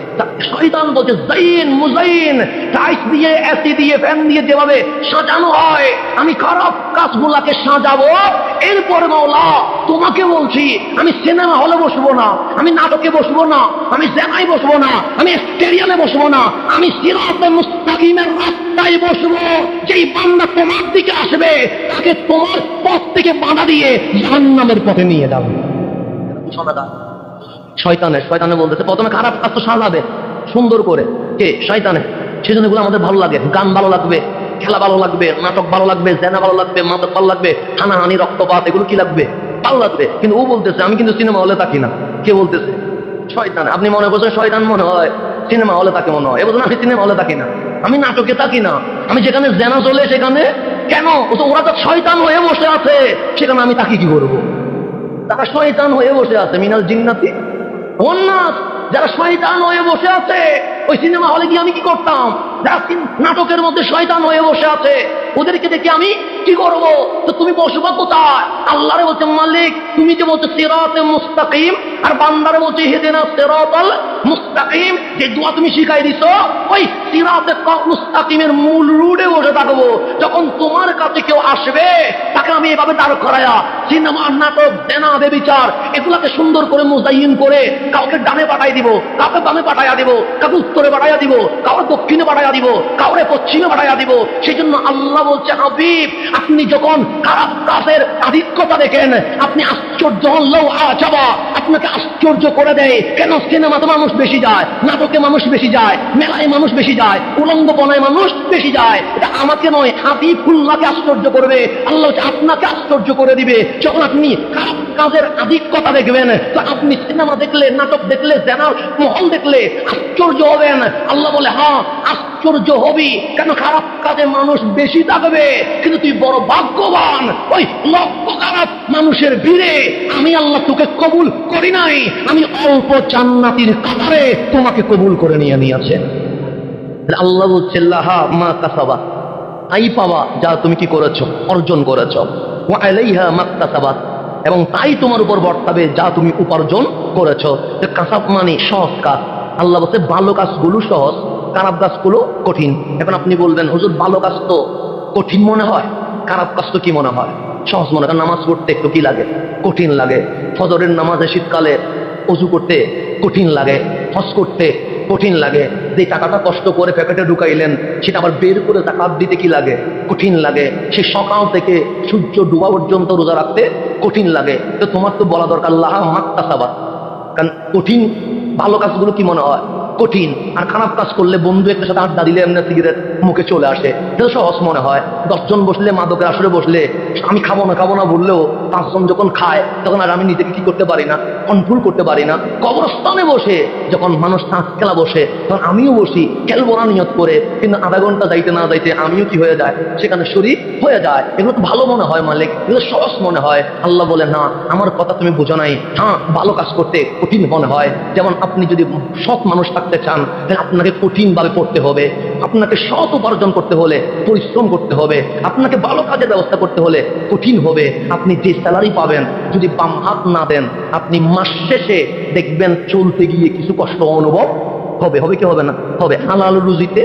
শয়তান বলছে জাইন মুজাইন, টাইস দিয়ে এসি দিয়ে ফ্যান দিয়ে যেভাবে সাজানো হয় আমি খারাপ কাজগুলাকে সাজাবো। এরপরে মাওলা তোমাকে বলছি আমি সিনেমা হলে বসবো না, আমি নাটকে বসবো না, আমি জেনায় বসবো না, আমি স্টেডিয়ামে বসবো না, আমি সিরাতে মুস্তাকিমের রাস্তায় বসবো। যেই বান্দা তোমার দিকে আসবে তাকে তোমার পথ থেকে বাধা দিয়ে জাহান্নামের পথে নিয়ে যাবে। শয়তানে বলতেছে প্রথমে খারাপ কাজ তো সাজাবে সুন্দর করে, কে? শয়তানে। সেজন্য এগুলো আমাদের ভালো লাগে, গান ভালো লাগবে, খেলা ভালো লাগবে, নাটক ভালো লাগবে, জেনা ভালো লাগবে, মাদক ভালো লাগবে, হানাহানি রক্তপাত এগুলো কি লাগবে, ভালো লাগবে। কিন্তু ও বলতেছে আমি কিন্তু সিনেমা হলে থাকি না। কে বলতেছে? শয়তান। আপনি মনে করছেন শয়তান মনে হয় সিনেমা হলে থাকে মনে হয়, এ বলছেন আমি সিনেমা হলে থাকি না, আমি নাটকে থাকি না, আমি যেখানে জেনা চলে সেখানে কেন? ওরা তো শয়তান হয়ে বসে আছে, সেখানে আমি থাকি কি করবো? তারা শয়তান হয়ে বসে আছে, মিনাল জিন্নাতি ওয়ান নাস। যারা শয়তান হয়ে বসে আছে ওই সিনেমা হলে গিয়ে আমি কি করতাম? যারা নাটকের মধ্যে শয়তান হয়ে বসে আছে ওদেরকে দেখে আমি কি করব? তো তুমি বসবা কোথায়? আল্লাহরে বলছে মালিক তুমি যে বলছো সিরাতে মুস্তাকিম, আর বান্দারে বলছে ইহদিনা সিরাতাল মুস্তাকিম, যে দোয়া তুমি শিখাই দিছো ওই সিরাতে মুস্তাকিমের মূল রুটে বসে থাকবো। যখন তোমার কাছে কেউ আসবে তাকে আমি এভাবে দাঁড় করায়া সিনেমা নাটক জেনা বেবিচার এগুলাকে সুন্দর করে মুজাইন করে কাউকে ডানে পাঠাই দিব, কাউকে বামে পাঠাইয়া দিব, কাউকে উত্তরে পাঠাইয়া দিব, কাউকে দক্ষিণে পাঠাইয়া দিব, কাউকে পশ্চিমে পাঠাইয়া দিব। সেই জন্য আল্লাহ বলছে হাবিব আপনি যখন খারাপ কাজের আধিক্যতা দেখেন আপনি আশ্চর্য হলেও আজাবা, আপনাকে আশ্চর্য করে দেয়। কেন? সিনেমাতে মানুষ বেশি যায়, নাটকে মানুষ বেশি যায়, মেলায় মানুষ বেশি যায়, উলঙ্গপনায় মানুষ বেশি যায়। এটা আমাকে নয় হাবিবুল্লাহকে আশ্চর্য করবে। আল্লাহ আপনাকে আশ্চর্য করে দিবে যখন আপনি খারাপ কাজের আধিক্যতা দেখবেন। তো আপনি সিনেমা দেখলে, নাটক দেখলে, জেনার মহল দেখলে আশ্চর্য হবেন। আল্লাহ বলে হ্যাঁ আশ্চর্য হবি, কেন? খারাপ কাজে মানুষ বেশি থাকবে, কিন্তু তুই বড় ভাগ্যবান। ওই লক্ষ খারাপ মানুষের ভিড়ে আমি আল্লাহ তোকে কবুল করি নাই, আমি অল্প জান্নাতীর কাতারে তোমাকে কবুল করে নিয়েছে। আল্লাহ বলছে লাহা মা কাসাবা, আই পাওয়া যা তুমি কি করেছো, অর্জন করেছো, ওয়া আলাইহা মাকতাসাবাত, এবং তাই তোমার উপর বর্তাবে যা তুমি উপার্জন করেছো। কাসাব মানে সহজ কাজ। আল্লাহ বলছে ভালো কাজগুলো সহজ, খারাপ কাজগুলো কঠিন। এখন আপনি বলবেন হুজুর ভালো কাজ তো কঠিন মনে হয়, খারাপ কাজ তো কি মনে হয়? সহজ মনে হয়। নামাজ পড়তে একটু কি লাগে? কঠিন লাগে। ফজরের নামাজে শীতকালে অজু করতে কঠিন লাগে, হজ করতে কঠিন লাগে। যে টাকাটা কষ্ট করে প্যাকেটে ঢুকাইলেন সেটা আবার বের করে জাকাত দিতে কি লাগে? কঠিন লাগে। সে সকাল থেকে সূর্য ডুবা পর্যন্ত রোজা রাখতে কঠিন লাগে। তো তোমার তো বলা দরকার লাহা মাক্তাসাবা, কারণ কঠিন ভালো কাজগুলো কি মনে হয় কঠিন, আর খারাপ কাজ করলে বন্ধু একটা সাথে আড্ডা দিলে এমনি সিগারেট মুখে চলে আসে, এটা সহজ মনে হয়। 10 জন বসলে, মাদকের আসরে বসলে আমি খাবো না বললেও 5 জন যখন খায় তখন আর আমি নিজেকে কি করতে পারি না, কন্ট্রোল করতে পারি না। কবরস্থানে বসে যখন মানুষ তাস খেলা বসে তখন আমিও বসি, খেলবো না নিয়ত করে, কিন্তু আধা ঘন্টা যাইতে না যাইতে আমিও কি হয়ে যায়, সেখানে শরীর হয়ে যায়। এগুলো তো ভালো মনে হয় মালিক, এগুলো সহজ মনে হয়। আল্লাহ বলে না, আমার কথা তুমি বোঝো নাই। হ্যাঁ, ভালো কাজ করতে কঠিন মনে হয়। যেমন আপনি যদি সৎ মানুষ থাকতে চান তাহলে আপনাকে কঠিনভাবে পড়তে হবে, আপনাকে সৎ উপার্জন করতে হলে পরিশ্রম করতে হবে, আপনাকে ভালো কাজের ব্যবস্থা করতে হলে কঠিন হবে। আপনি যে স্যালারি পাবেন যদি বাম হাত না দেন, আপনি মাস শেষে দেখবেন চলতে গিয়ে কিছু কষ্ট অনুভব হবে। হবে কি হবে না? হবে। হালাল রুজিতে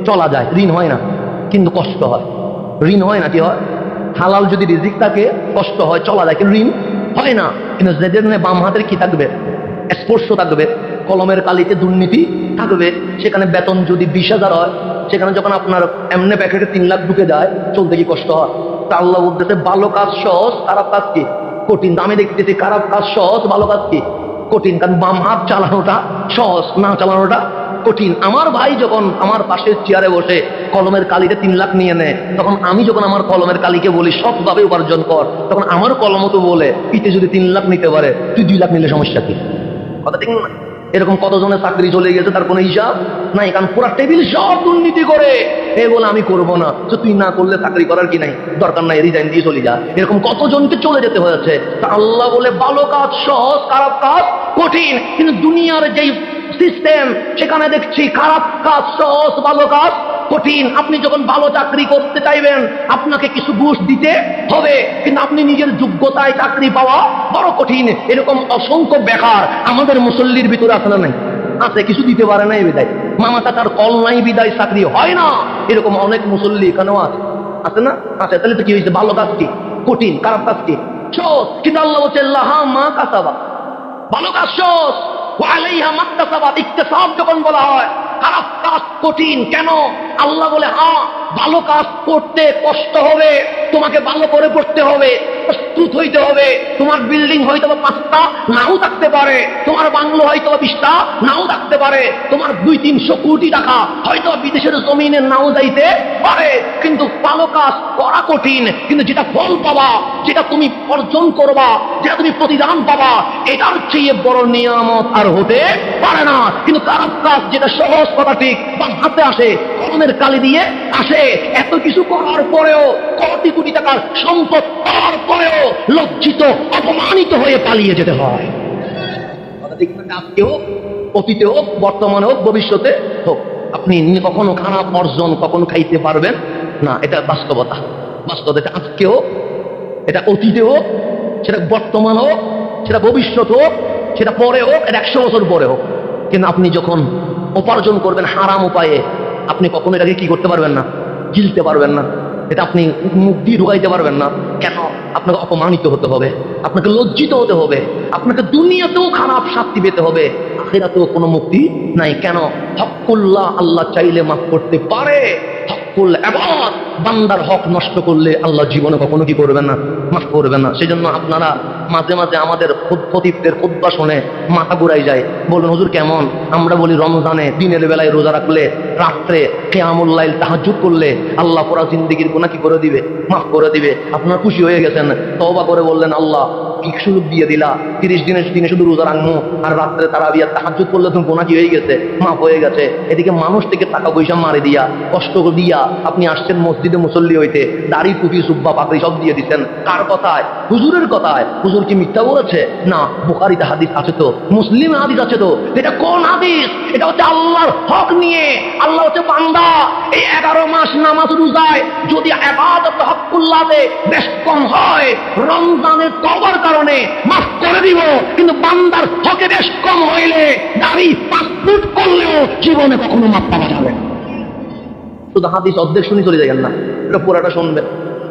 চলা যায়, ঋণ হয় না, কিন্তু কষ্ট হয়। ঋণ হয় না, কি হয়? হালাল যদি রিজিক থাকে কষ্ট হয়, চলা যায়, কিন্তু ঋণ হয় না। কিন্তু যাদের বাম হাতের কি থাকবে? স্পর্শ থাকবে, কলমের কালিতে দুর্নীতি থাকবে। সেখানে বেতন যদি 20,000 হয়, সেখানে যখন আপনার এমনি প্যাকেটে 3 লাখ ঢুকে যায়, চলতে কি কষ্ট হয়? তা আল্লাহ বলতেছে ভালো কাজ সহজ, খারাপ কাজ কি কঠিন। আমি দেখতেছি খারাপ কাজ সহজ, ভালো কাজ কি কঠিন। কারণ বাম হাত চালানোটা সহজ, না চালানোটা কঠিন। আমার ভাই যখন আমার পাশের চেয়ারে বসে কলমের কালিতে 3 লাখ নিয়ে নেয়, তখন আমি যখন আমার কলমের কালিকে বলি সৎভাবে উপার্জন কর, তখন আমার কলমও তো বলে পিঠে যদি 3 লাখ নিতে পারে তুই 2 লাখ নিলে সমস্যা কি? কথা ঠিক না? এরকম কতজনের চাকরি চলে গেছে তার কোনো হিসাব নাই, কারণ পুরা টেবিল সব দুর্নীতি করে। এ বলে আমি করবো না, তো তুই না করলে চাকরি করার কি নাই, দরকার নাই, রিজাইন দিয়ে চলে যা। এরকম কতজনকে চলে যেতে হয়েছে। তা আল্লাহ বলে ভালো কাজ সহজ, খারাপ কাজ কঠিন। কিন্তু দুনিয়ার যেই সিস্টেম, সেখানে দেখছি খারাপ কাজ সহজ, ভালো কাজ কঠিন। আপনি যখন ভালো চাকরি করতে চাইবেন আপনাকে কিছু ঘুষ দিতে হবে, কিন্তু আপনি নিজের যোগ্যতায় চাকরি পাওয়া বড় কঠিন। এরকম অসংখ্য বেকার আমাদের মুসল্লির ভিতরে আসলে নাই, আছে, কিছু দিতে পারে নাই বিদায়, মামা টাকার কল নাই বিদায় চাকরি হয় না। এরকম অনেক মুসল্লি এখানেও আছে, আছে না? আছে। তাহলে তো কি হয়েছে? ভালো কাজ কি কঠিন, খারাপ কাজ কি সহজ। কিন্তু আল্লাহ বলছে লাহা মা কাসাবা, ভালো কাজ সহজ, ওয়ালাইহা মাকতাসাবাত। ইকতিসাব যখন বলা হয়, খারাপ কাজ কঠিন কেন? আল্লাহ বলে হ্যাঁ, ভালো কাজ করতে কষ্ট হবে, তোমাকে ভালো করে পড়তে হবে, প্রস্তুত হইতে হবে। তোমার বিল্ডিং হয়তো 5টা নাও থাকতে পারে, তোমার বাংলো হয়তো 20টা নাও থাকতে পারে, তোমার 200-300 কোটি টাকা হয়তো বিদেশের জমিনে নাও যাইতে পারে, কিন্তু ভালো কাজ করা কঠিন। কিন্তু যেটা ফল পাবা, যেটা তুমি অর্জন করবা, যেটা তুমি প্রতিদান পাবা, এটার চেয়ে বড় নিয়ামত আর হতে পারে না। কিন্তু খারাপ কাজ যেটা সহজ, কথা ঠিক, বাম হাতে আসে, কলমের কালি দিয়ে আসে, এত কিছু করার পরেও, কোটি কোটি টাকার সম্পদ পাওয়ার পরেও লজ্জিত, অপমানিত হয়ে পালিয়ে যেতে হয়। আজকে হোক, অতীতে হোক, বর্তমানে হোক, ভবিষ্যতে হোক, আপনি কখনো খারাপ অর্জন কখনো খাইতে পারবেন না। এটা বাস্তবতা। বাস্তবতা আজকে হোক, এটা অতীতে হোক, সেটা বর্তমান হোক, সেটা ভবিষ্যৎ হোক, সেটা পরে হোক, এটা 100 বছর পরে হোক। কিন্তু আপনি যখন উপার্জন করবেন হারাম উপায়ে, আপনি কখনো এটাকে কি করতে পারবেন না, গিলতে পারবেন না। এটা আপনি মুখ দিয়ে ঢুকাইতে পারবেন না। কেন? আপনাকে অপমানিত হতে হবে, আপনাকে লজ্জিত হতে হবে, আপনাকে দুনিয়াতেও খারাপ শাস্তি পেতে হবে, আখিরাতেও কোনো মুক্তি নাই। কেন? হকুল্লাহ, আল্লাহ চাইলে মাফ করতে পারে। হকুল ইবাদ, বান্দার হক নষ্ট করলে আল্লাহ জীবনে কখনো কি করবেন না, মাফ করবেন না। সেই জন্য আপনারা মাঝে মাঝে আমাদের খতিবদের খুতবা শুনে মাথা ঘুরাই যায়, বলুন হুজুর কেমন? আমরা বলি রমজানে দিনের বেলায় রোজা রাখলে, রাত্রে কিয়ামুল লাইল তাহাজ্জুদ করলে আল্লাহ পুরা জিন্দেগির গুনাহ কি করে দিবে, মাফ করে দিবে। আপনারা খুশি হয়ে গেছেন, তওবা করে বললেন আল্লাহ কি সুযোগ দিয়ে দিলা, 30 দিনের দিনে শুধু রোজা রাখবো আর রাত্রে তারাবিয়া তাহাজ্জুদ করলে তুমি গুনাহ কি হয়ে গেছে, মাফ হয়ে গেছে। এদিকে মানুষ থেকে টাকা পয়সা মারি দিয়া, কষ্ট দিয়া আপনি আসছেন মসজিদে মুসল্লি হইতে, দাড়ি টুপি সুব্বা পাকড়ি সব দিয়ে দিচ্ছেন। কার কথায়? হুজুরের কথায়। হুজুর কি মিথ্যা বলেছে? না, বুখারীতে হাদিস আছে তো, মুসলিমে হাদিস আছে তো। এটা কোন হাদিস? এটা হচ্ছে আল্লাহর হক নিয়ে। আল্লাহ হচ্ছে বান্দা এই 11 মাস নামাজ রোজায় যদি ইবাদত হকুল্লাহতে বেশ কম হয়, রমজানের তওবার কারণে মাফ করে দিব। কিন্তু বান্দার হকে বেশ কম হইলে দাড়ি 5 ফুট করলেও জীবনে কখনো মাফ পাওয়া যাবে না। শুধু হাদিস অর্ধেক শুনে চলে যাবেন না, এটা পুরাটা শুনবেন।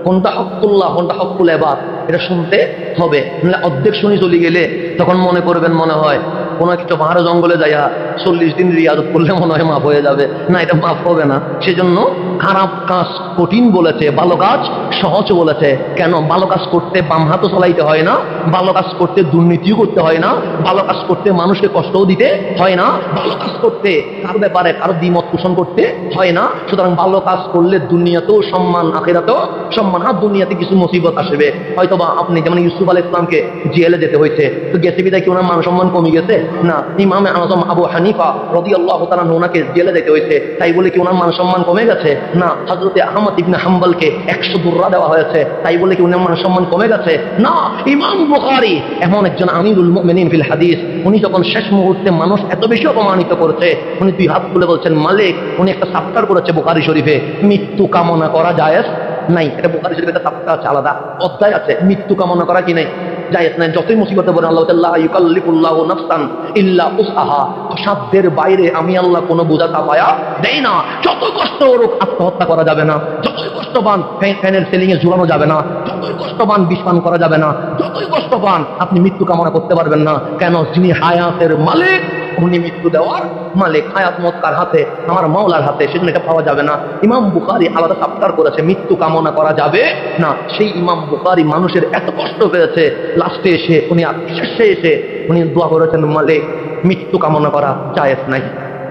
কোনটা হকুল্লাহ, কোনটা হকুল ইবাদ, এটা শুনতে হবে। অর্ধেক শুনে চলে গেলে তখন মনে করবেন মনে হয় কোনো একটা পাহাড় জঙ্গলে যাইয়া 40 দিন রিয়াজত করলে মনে হয় মাফ হয়ে যাবে, না, এটা মাফ হবে না। সেজন্য খারাপ কাজ কঠিন বলেছে, ভালো কাজ সহজ বলেছে। কেন? ভালো কাজ করতে বাম হাতও চলাইতে হয় না, ভালো কাজ করতে দুর্নীতিও করতে হয় না, ভালো কাজ করতে মানুষকে কষ্টও দিতে হয় না, ভালো কাজ করতে কারো ব্যাপারে কারো দ্বিমত পোষণ করতে হয় না। সুতরাং ভালো কাজ করলে দুনিয়াতেও সম্মান, আখিরাতেও সম্মান। আর দুনিয়াতে কিছু মুসিবত আসবে, হয়তোবা আপনি যেমন ইউসুফ আলাইহিস সালামকে জেলে যেতে হয়েছে, তো গেছে বিদায় কি ওনার মান সম্মান কমে গেছে? না। ইমামে আযম আবু হানিফা রাদিয়াল্লাহু তাআলা ওনাকে জেলে যেতে হয়েছে, তাই বলে কি ওনার মান সম্মান কমে গেছে? না। হযরতে আহমদ ইবনে হাম্বলকে 100 দুররা দেওয়া হয়েছে, তাই বলে কি ওনার মান সম্মান কমে গেছে? না। ইমাম বুখারী এমন একজন আমিরুল মুমিনিন ফিল হাদিস, উনি যখন শেষ মুহূর্তে মানুষ এত বেশি অপমানিত করেছে, উনি 2 হাত তুলে বলছেন, মালিক, উনি একটা চাপ্টার করেছে বুখারী শরীফে, মৃত্যু কামনা করা জায়েজ নাই। এটা বুখারী শরীফে একটা চাপ্টার আছে, আলাদা অধ্যায় আছে, মৃত্যু কামনা করা কি নাই, জায়েজ নাই। যতই মুসিবতে বলেন আল্লাহ তাআলা ইউকাল্লিফুল্লাহু নাফসান ইল্লা উসআহা, সাধ্যের বাইরে আমি আল্লাহ কোনো বোঝা চাপায়া দেই না। যত কষ্ট হোক আত্মহত্যা করা যাবে না, যতই কষ্ট পান ফ্যানের সিলিং এ ঝুলানো যাবে না, যতই কষ্ট পান বিষ পান করা যাবে না, যতই কষ্ট পান আপনি মৃত্যু কামনা করতে পারবেন না। কেন? যিনি হায়াতের মালিক উনি মৃত্যু দেওয়ার মালিক। হায়াত মত কার হাতে? আমার মাওলার হাতে, সেজন্য এটা পাওয়া যাবে না। ইমাম বুখারী আলাদা চাপ্টার করেছে, মৃত্যু কামনা করা যাবে না। সেই ইমাম বুখারী মানুষের এত কষ্ট পেয়েছে, লাস্টে এসে উনি শেষে এসে উনি দোয়া করেছেন, মালিক, মৃত্যু কামনা করা জায়েজ নাই।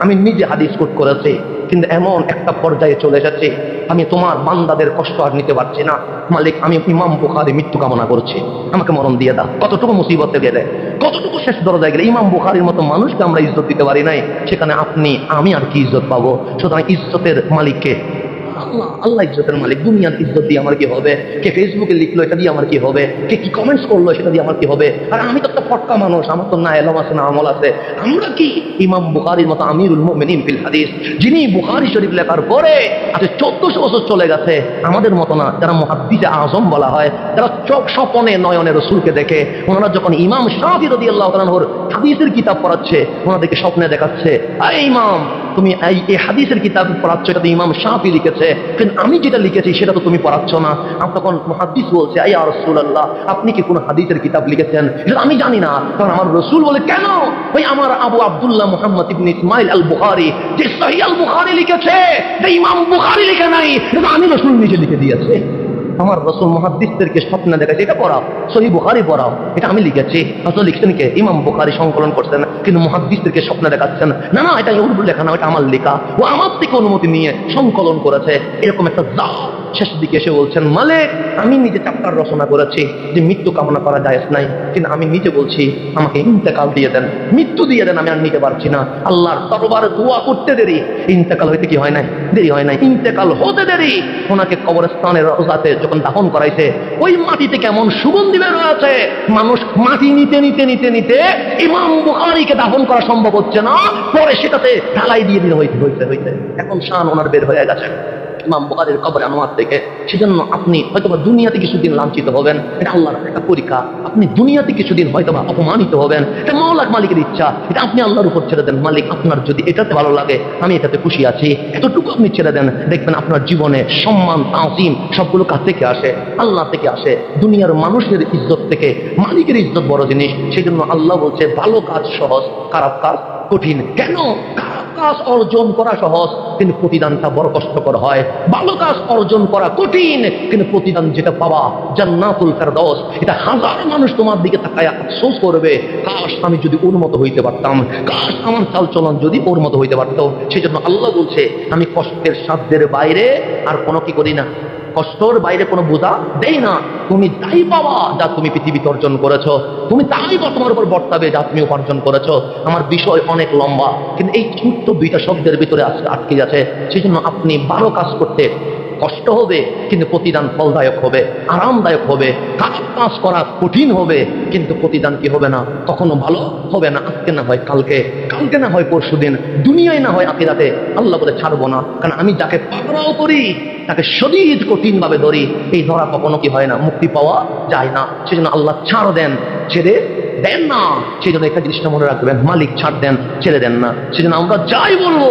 আমি নিজে হাদিস কোট করেছি, কিন্তু এমন একটা পর্যায়ে চলে এসেছে আমি তোমার বান্দাদের কষ্ট আর নিতে পারছি না, মালিক, আমি ইমাম বুখারী মৃত্যু কামনা করছি, আমাকে মরণ দিয়ে দাও। কতটুকু মুসিবতে গেলে, কতটুকু শেষ দরজায় গেলে ইমাম বুখারীর মতো মানুষকে আমরা ইজ্জত দিতে পারি নাই, সেখানে আপনি আমি আর কি ইজ্জত পাবো? সুতরাং ইজ্জতের মালিককে আল্লাহ, আল্লাহ ইজ্জতের মালিক। দুনিয়ার ইজ্জত দিয়ে আমার কি হবে? কে ফেসবুকে লিখলো এটা দিয়ে আমার কি হবে? কে কি কমেন্টস করলো সেটা দিয়ে আমার কি হবে? আর আমি তো একটা ফটকা মানুষ, আমার তো না এলম আছে না আমল আছে। আমরা কি ইমাম বুখারীর মতো আমিরুল মুমিনিন ফিল হাদিস, যিনি বুখারী শরীফ লেখার পরে আজ 1400 বছর চলে গেছে, আমাদের মতো না, যারা মুহাদ্দিসে আযম বলা হয়, যারা চোখ স্বপনে নয়নে রাসূলকে দেখে, ওনারা যখন ইমাম শাফিঈ রাদিয়াল্লাহু তাআলা আনহুর হাদিসের কিতাব পড়াচ্ছে, ওনাদেরকে স্বপ্নে দেখাচ্ছে, এই ইমাম, তুমি এই হাদিসের কিতাব পড়াচ্ছ, এটা তো ইমাম শাফিঈ লিখেছে, কিন্তু আমি যেটা লিখেছি সেটা তো তুমি পড়াচ্ছ না। তখন মুহাদ্দিস বলছে, ইয়া রাসূলুল্লাহ, আপনি কি কোন হাদিসের কিতাব লিখেছেন? এটা আমি জানি না। তখন আমার রাসূল বলে, কেন? ওই আমার আবু আব্দুল্লাহ মুহাম্মদ ইবনে ইসমাইল আল বুখারী যে সহিহ আল বুখারী লিখেছে, যে ইমাম বুখারী লিখে নাই, এটা আমি রাসূল নিজে লিখে দিয়েছি। আমার রাসূল মুহাদ্দিসদেরকে স্বপ্নে দেখাচ্ছে, এটা পড়াও, সহিহ বুখারী পড়াও, এটা আমি লিখেছি। আসলে লিখছেন কে? ইমাম বুখারী সংকলন করছেন, কিন্তু মুহাদ্দিসদেরকে স্বপ্নে দেখাচ্ছেন, না না, এটা ওর লেখা না, এটা আমার লেখা, ও আমার থেকে অনুমতি নিয়ে সংকলন করেছে। এরকম একটা জাত শেষ দিকে এসে বলছেন, মালিক, আমি নিজে চ্যাপ্টার রচনা করেছি যে মৃত্যু কামনা করা জায়েজ নাই, কিন্তু আমি নিজে বলছি আমাকে ইন্তেকাল দিয়ে দেন, মৃত্যু দিয়ে দেন, আমি আর নিতে পারছি না। আল্লাহর দরবারে দোয়া করতে দেরি, ইন্তেকাল হইতে কি হয় নাই? দেরি হয় নাই। ইন্তেকাল হতে দেরি, ওনাকে কবরস্থানের রওজাতে যখন দাফন করাইছে, ওই মাটিতে কেমন সুগন্ধি বের হয়েছে, মানুষ মাটি নিতে নিতে নিতে নিতে ইমাম বুখারীকে দাফন করা সম্ভব হচ্ছে না, পরে সেটাতে ঢালাই দিয়ে দিতে হইতে এখন শান ওনার বের হয়ে গেছে ইমাম বুখারীর কবরে আনোয়ার থেকে। সেজন্য আপনি হয়তোবা দুনিয়াতে কিছুদিন লাঞ্ছিত হবেন, এটা আল্লাহর একটা পরীক্ষা। আপনি দুনিয়াতে কিছুদিন হয়তোবা অপমানিত হবেন, এটা মাওলার মালিকের ইচ্ছা, এটা আপনি আল্লাহর উপর ছেড়ে দেন। মালিক, আপনার যদি এটাতে ভালো লাগে, আমি এটাতে খুশি আছি, এতটুকু আপনি ছেড়ে দেন, দেখবেন আপনার জীবনে সম্মান, তাজিম সবগুলো কাছ থেকে আসে? আল্লাহ থেকে আসে। দুনিয়ার মানুষের ইজ্জত থেকে মালিকের ইজ্জত বড় জিনিস। সেই জন্য আল্লাহ বলছে, ভালো কাজ সহজ, খারাপ কাজ কঠিন। কেন? খারাপ কাজ অর্জন করা সহজ, কিন্তু প্রতিদানটা বড় কষ্টকর হয়। ভালো কাজ অর্জন করা কঠিন, কিন্তু প্রতিদান যেটা পাওয়া, জান্নাতুল ফেরদাউস, এটা হাজার মানুষ তোমার দিকে তাকায় আফসোস করবে, কাশ আমি যদি ওর মতো হইতে পারতাম, কাশ আমার চালচলন যদি ওর মতো হইতে পারতো। সেই জন্য আল্লাহ বলছে, আমি কষ্টের সাধ্যের বাইরে আর কোনো কি করি না, কষ্টর বাইরে কোনো বোঝা দেই না। তুমি তাই পাওয়া যা তুমি পৃথিবীতে অর্জন করেছ, তুমি তাই তোমার উপর বর্তাবে যা তুমি উপার্জন করেছ। আমার বিষয় অনেক লম্বা, কিন্তু এই ছোট্ট 2টা শব্দের ভিতরে আটকে যাচ্ছে। সেই জন্য আপনি ভালো কাজ করতে কষ্ট হবে, কিন্তু প্রতিদান ফলদায়ক হবে, আরামদায়ক হবে। খারাপ কাজ করা কঠিন হবে, কিন্তু প্রতিদান কি হবে না, কখনো ভালো হবে না। আজকে না হয় কালকে, কালকে না হয় পরশুদিন, দুনিয়ায় না হয় আখিরাতে। আল্লাহ বলে ছাড়বো না, কারণ আমি যাকে পাকড়াও করি তাকে শদীদ কঠিন ভাবে ধরি। এই ধরা কখনো কি হয় না, মুক্তি পাওয়া যায় না। সেজন্য আল্লাহ ছাড় দেন, ছেড়ে দেন না। সেই জন্য একটা জিনিসটা মনে রাখবেন, মালিক ছাড় দেন, ছেড়ে দেন না। সেজন্য আমরা যাই বলবো,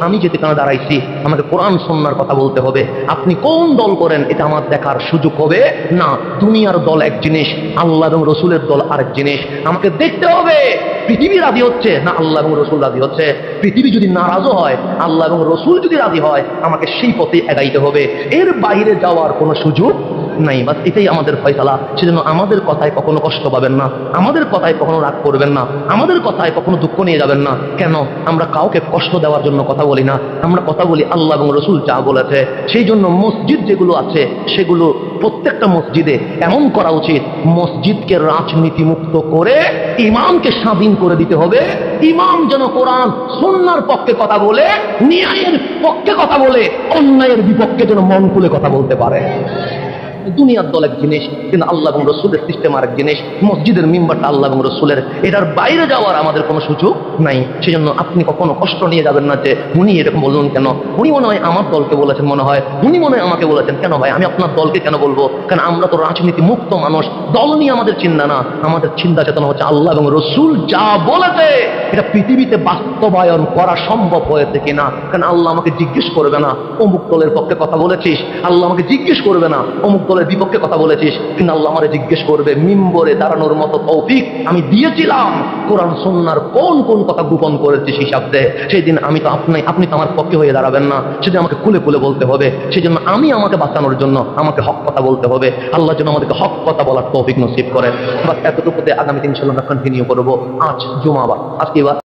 আমি যেখানে দাঁড়াইছি, আমাকে কোরআন সুন্নাহর কথা বলতে হবে। আপনি কোন দল করেন এটা আমার দেখার সুযোগ হবে না। দুনিয়ার দল এক জিনিস, আল্লাহ এবং রসুলের দল আরেক জিনিস। আমাকে দেখতে হবে পৃথিবী রাজি হচ্ছে না আল্লাহ এবং রসুল রাজি হচ্ছে? পৃথিবী যদি নারাজও হয়, আল্লাহ এবং রসুল যদি রাজি হয়, আমাকে সেই পথে এগাইতে হবে, এর বাইরে যাওয়ার কোনো সুযোগ নাই। বাস এটাই আমাদের ফয়সালা। সেজন্য আমাদের কথায় কখনো কষ্ট পাবেন না, আমাদের কথায় কখনো রাগ করবেন না, আমাদের কথায় কখনো দুঃখ নিয়ে যাবেন না। কেন? আমরা কাউকে কষ্ট দেওয়ার জন্য কথা বলি না, আমরা কথা বলি আল্লাহ এবং রসুল যা বলেছে। সেই জন্য মসজিদ যেগুলো আছে সেগুলো প্রত্যেকটা মসজিদে এমন করা উচিত, মসজিদকে রাজনীতি মুক্ত করে ইমামকে স্বাধীন করে দিতে হবে। ইমাম যেন কোরআন সুন্নাহর পক্ষে কথা বলে, ন্যায়ের পক্ষে কথা বলে, অন্যায়ের বিপক্ষে যেন মন খুলে কথা বলতে পারে। দুনিয়ার দল এক জিনিস, কিন্তু আল্লাহ এবং রসুলের সিস্টেম আরেক জিনিস। মসজিদের মিম্বারটা আল্লাহ এবং রসুলের, এটার বাইরে যাওয়ার আমাদের কোনো সুযোগ নাই। সেজন্য আপনি কখনো কষ্ট নিয়ে যাবেন না যে উনি এরকম বললেন কেন, উনি মনে হয় আমার দলকে বলেছেন, মনে হয় উনি মনে হয় আমাকে বলেছেন। কেন ভাই, আমি আপনার দলকে কেন বলবো? কারণ আমরা তো রাজনীতি মুক্ত মানুষ, দল নিয়ে আমাদের চিন্তা না, আমাদের চিন্তা চেতনা হচ্ছে আল্লাহ এবং রসুল যা বলেছে এটা পৃথিবীতে বাস্তবায়ন করা সম্ভব হয়েছে কিনা। কারণ আল্লাহ আমাকে জিজ্ঞেস করবে না অমুক দলের পক্ষে কথা বলেছিস, আল্লাহ আমাকে জিজ্ঞেস করবে না অমুক দলের বিপক্ষে কথা বলেছিস, কিন্তু আল্লাহ আমাকে জিজ্ঞেস করবে মিম্বরে দাঁড়ানোর মতো তৌফিক আমি দিয়েছিলাম, কোরআন সুন্নাহর কোন কোন কথা গোপন করেছিস হিসাব দে। সেই দিন আমি তো আপনি তো আমার পক্ষে হয়ে দাঁড়াবেন না, সেদিন আমাকে খুলে খুলে বলতে হবে। সেই জন্য আমাকে বাঁচানোর জন্য আমাকে হক কথা বলতে হবে। আল্লাহ যেন আমাদেরকে হক কথা বলার তৌফিক নসিব করেন। বাস এতটুকুতে আগামী দিন ইনশাআল্লাহ কন্টিনিউ করবো। আজ জুমাবার, আজকে